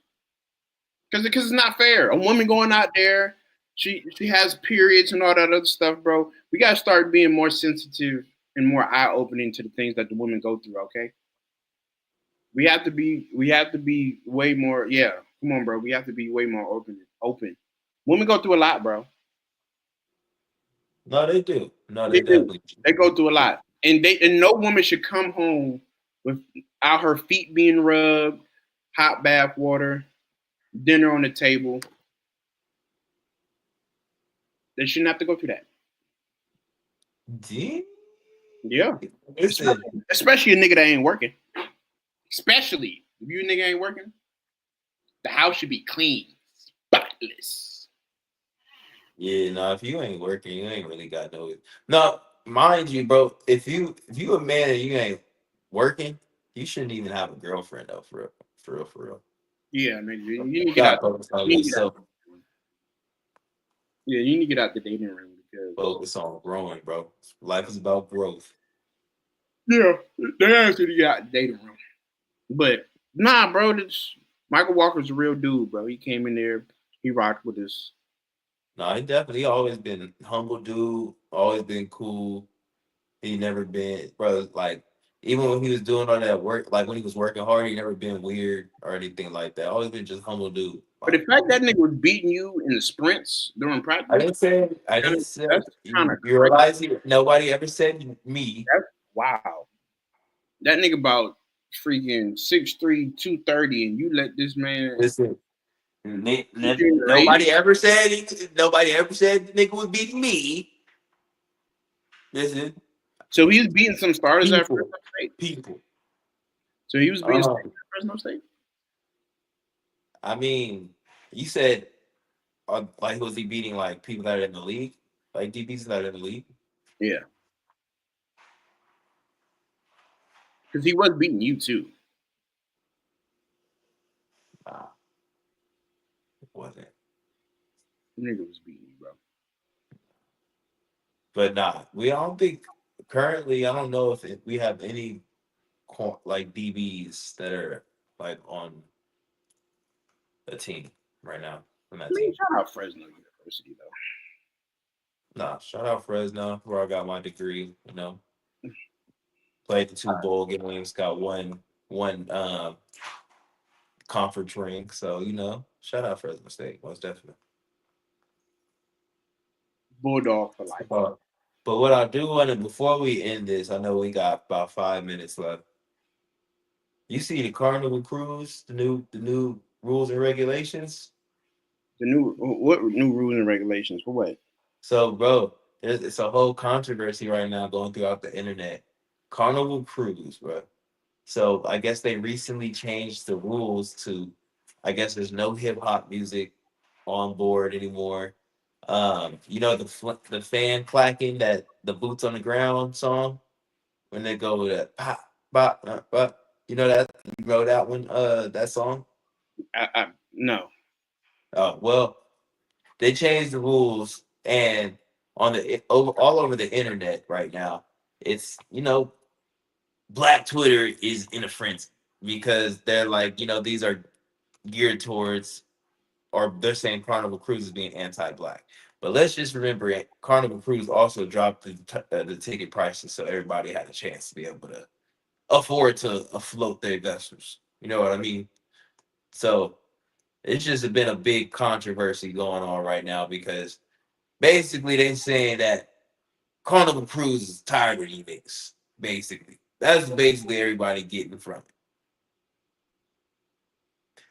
Because it's not fair. A woman going out there, she has periods and all that other stuff, bro. We gotta start being more sensitive and more eye opening to the things that the women go through. Okay, we have to be way more. Yeah, come on, bro. We have to be way more open. Open. Women go through a lot, bro. No, they do. No, They they do. definitely They go through a lot, and no woman should come home without her feet being rubbed, hot bath water, dinner on the table. They shouldn't have to go through that. do. Yeah. Listen, Especially a nigga that ain't working. Especially if you a nigga ain't working, the house should be clean, spotless. yeah, no, if you ain't working, you ain't really got no. No, mind you, bro. If you a man and you ain't working, you shouldn't even have a girlfriend though. For real, for real, for real. Yeah, nigga. You You need to get gotta out. focus on You need to get out. yourself. Yeah, you need to get out the dating room because Focus on growing, bro. Life is about growth. yeah, they asked you to get out the dating room. But nah, bro, this Mykal Walker's a real dude, bro. He came in there, he rocked with us. No, he definitely always been humble dude. Always been cool. He never been, bro. Like even when he was doing all that work, like when he was working hard, he never been weird or anything like that. Always been just humble dude. But the Like fact that nigga was beating you in the sprints during I practice, didn't say, I that didn't is, say. that's kind You, of you crazy. realize nobody ever said me. That's wow. That nigga about freaking 6'3", 230, and you let this man Listen, keep you in the race. nobody ever said the nigga was beating me. Listen, So he was beating some starters at people, Fresno State. people. So he was beating Uh, starters at Fresno State. I mean, you said like was he beating like people that are in the league, like DBs that are in the league? Yeah, because he was beating you too. Nah, it wasn't. The nigga was beating you, bro. But nah, we I don't think currently. I don't know if we have any like DBs that are like on a team right now from I that mean, team. shout out Fresno University though. Nah, shout out Fresno, where I got my degree. Played the two bowl games, got one conference ring. So shout out Fresno State, most definitely. Bulldog for life. But what I do want to before we end this, I know we got about 5 minutes left. You see the Carnival Cruise, the new rules and regulations. The new what new rules and regulations for what? So, bro, it's a whole controversy right now going throughout the internet. Carnival Cruise, bro. So I guess they recently changed the rules to, I guess there's no hip hop music on board anymore. The fan clacking, that the boots on the ground song when they go with that pop bop bop. You know that one that song. No. Well, they changed the rules, and all over the internet right now, it's Black Twitter is in a frenzy because they're like, these are geared towards, or they're saying Carnival Cruise is being anti-black. But let's just remember, Carnival Cruise also dropped the ticket prices, so everybody had a chance to be able to afford to afloat their vessels. You know what I mean? So it's just been a big controversy going on right now because basically they're saying that Carnival Cruise is tired of these niggas. Basically, that's basically everybody getting from it.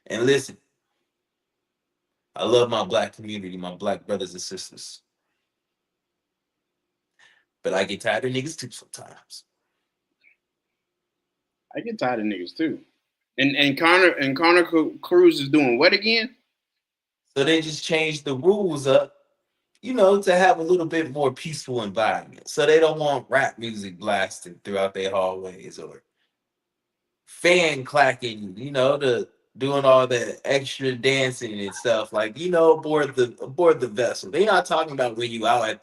And listen, I love my black community, my black brothers and sisters, but I get tired of niggas too sometimes. I get tired of niggas too. And Connor Cruz is doing what again? So they just changed the rules up, to have a little bit more peaceful environment. So they don't want rap music blasting throughout their hallways or fan clacking, the doing all the extra dancing and stuff, like aboard the vessel. They're not talking about when you out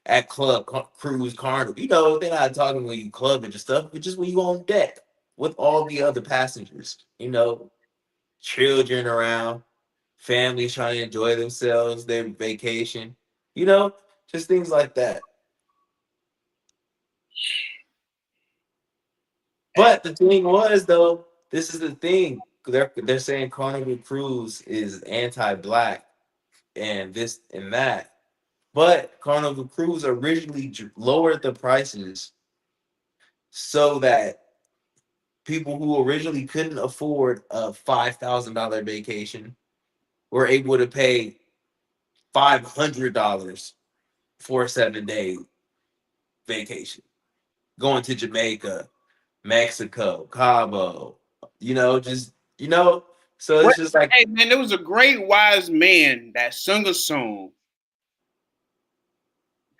at club cruise carnival. They're not talking when you clubbing and stuff, but just when you on deck with all the other passengers. Children around, families trying to enjoy themselves, their vacation. Just things like that. But the thing was, though, this is the thing. They're saying Carnival Cruise is anti-black and this and that. But Carnival Cruise originally lowered the prices so that people who originally couldn't afford a $5,000 vacation were able to pay $500 for a 7-day vacation, going to Jamaica, Mexico, Cabo, just so What? it's just like, Hey man, there was a great wise man that sung a song.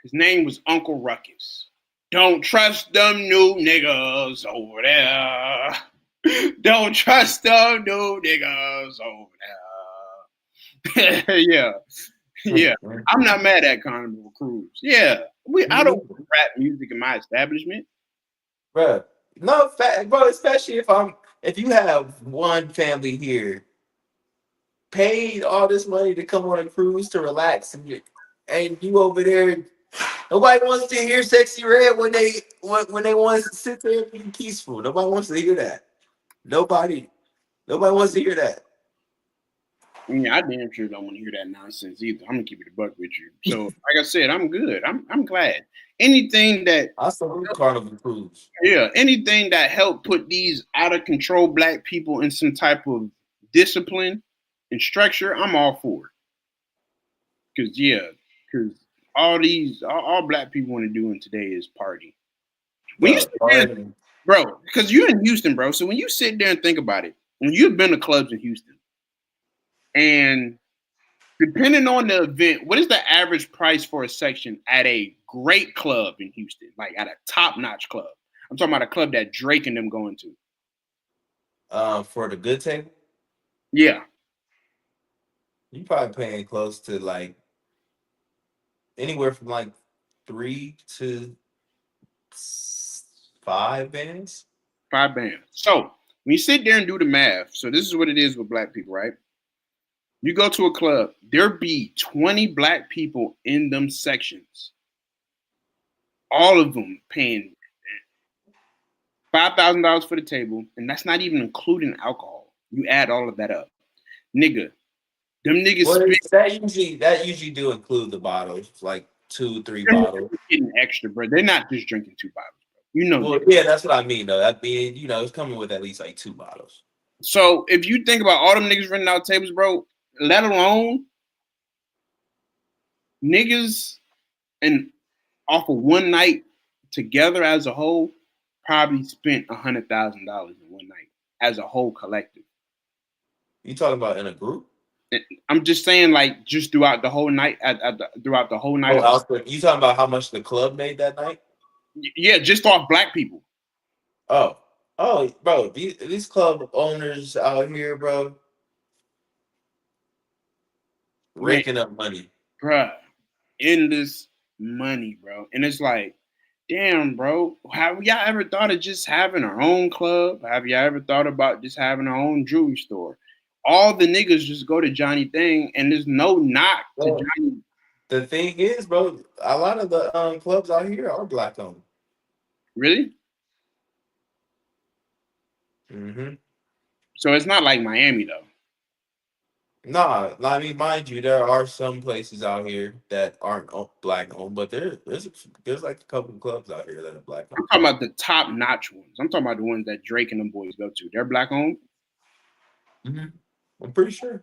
His name was Uncle Ruckus. Don't trust them new niggas over there. Don't trust them new niggas over there. Yeah. Yeah. I'm not mad at Carnival Cruise. Yeah. I don't rap music in my establishment. bro, no fact, bro. Especially if you have one family here paid all this money to come on a cruise to relax, and you over there. Nobody wants to hear "Sexy Red" when they want to sit there and be peaceful. Nobody wants to hear that. Nobody, nobody wants to hear that. Yeah, I damn sure don't want to hear that nonsense either. I'm gonna keep it a buck with you. So, like I said, I'm good. I'm glad. Anything that I salute Carnival Cruise. Yeah, anything that help put these out of control black people in some type of discipline and structure, I'm all for it. Because all black people want to do in today is party. When you Bro, sit there, bro, because you're in Houston, bro. So when you sit there and think about it, when you've been to clubs in Houston, and depending on the event, what is the average price for a section at a great club in Houston, like at a top-notch club? I'm talking about a club that Drake and them going to. for the good table, Yeah. you probably paying close to like anywhere from like 3 to 5 bands. 5 bands. So when you sit there and do the math, so this is what it is with black people, right? You go to a club, there be 20 black people in them sections. All of them paying $5,000 for the table, and that's not even including alcohol. You add all of that up, nigga. Them niggas Well, spend. that usually do include the bottles, like 2-3 Them bottles. niggas getting extra, bro. They're not just drinking 2 bottles. Bro. You know Well, that. yeah, that's what I mean though. That being, it's coming with at least like 2 bottles. So if you think about all them niggas renting out tables, bro, let alone niggas and off of one night together as a whole, probably spent $100,000 in one night as a whole collective. You talking about in a group? I'm just saying, like, just throughout the whole night, throughout the whole night. You talking about how much the club made that night? Yeah, just off black people. Oh, bro, these club owners out here, bro, Man, raking up money. bruh, endless money, bro. And it's like, damn, bro, have y'all ever thought of just having our own club? Have y'all ever thought about just having our own jewelry store? All the niggas just go to Johnny Thing, and there's no knock to Well, Johnny. the thing is, bro, a lot of the clubs out here are black owned. Really? Mm-hmm. So it's not like Miami, though. Nah, I mean, mind you, there are some places out here that aren't black owned, but there's like a couple of clubs out here that are black I'm owned. talking about the top notch ones. I'm talking about the ones that Drake and them boys go to. They're black owned. Mm-hmm. I'm pretty sure.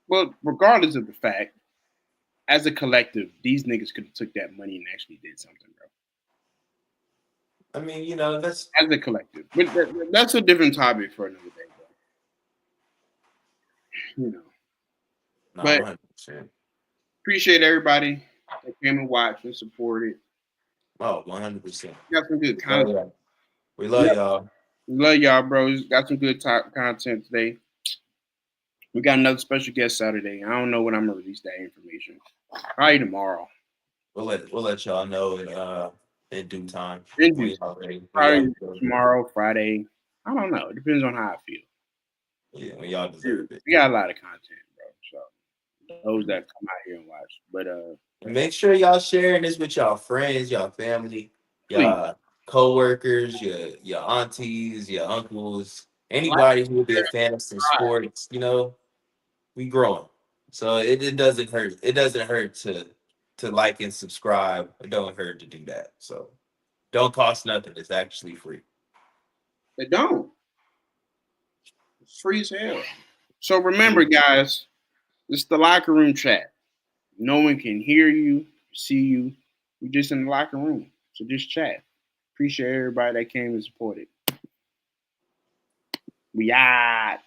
Well, regardless of the fact, as a collective, these niggas could have took that money and actually did something, bro. I mean, that's As a collective, but that's a different topic for another day, bro. not But 100%. appreciate everybody that came and watched and supported. Oh, 100%. Got some good We love content. y'all. We love y'all. We love y'all, bros. Got some good content today. We got another special guest Saturday. I don't know when I'm gonna release that information. Probably tomorrow. We'll let y'all know in due time. Probably When y'all deserve tomorrow, Friday. I don't know. It depends on how I feel. it. Yeah, when y'all deserve it. We got a lot of content, bro. So those that come out here and watch. But And make sure y'all sharing this with y'all friends, y'all family, please, y'all co-workers, your aunties, your uncles, like, anybody who will be a fan of some sports. We growing. So it doesn't hurt. It doesn't hurt to like and subscribe. It don't hurt to do that. So don't cost nothing. It's actually free. they don't. It's free as hell. So remember, guys, it's the locker room chat. No one can hear you, see you. You're just in the locker room. So just chat. Appreciate everybody that came and supported. We out.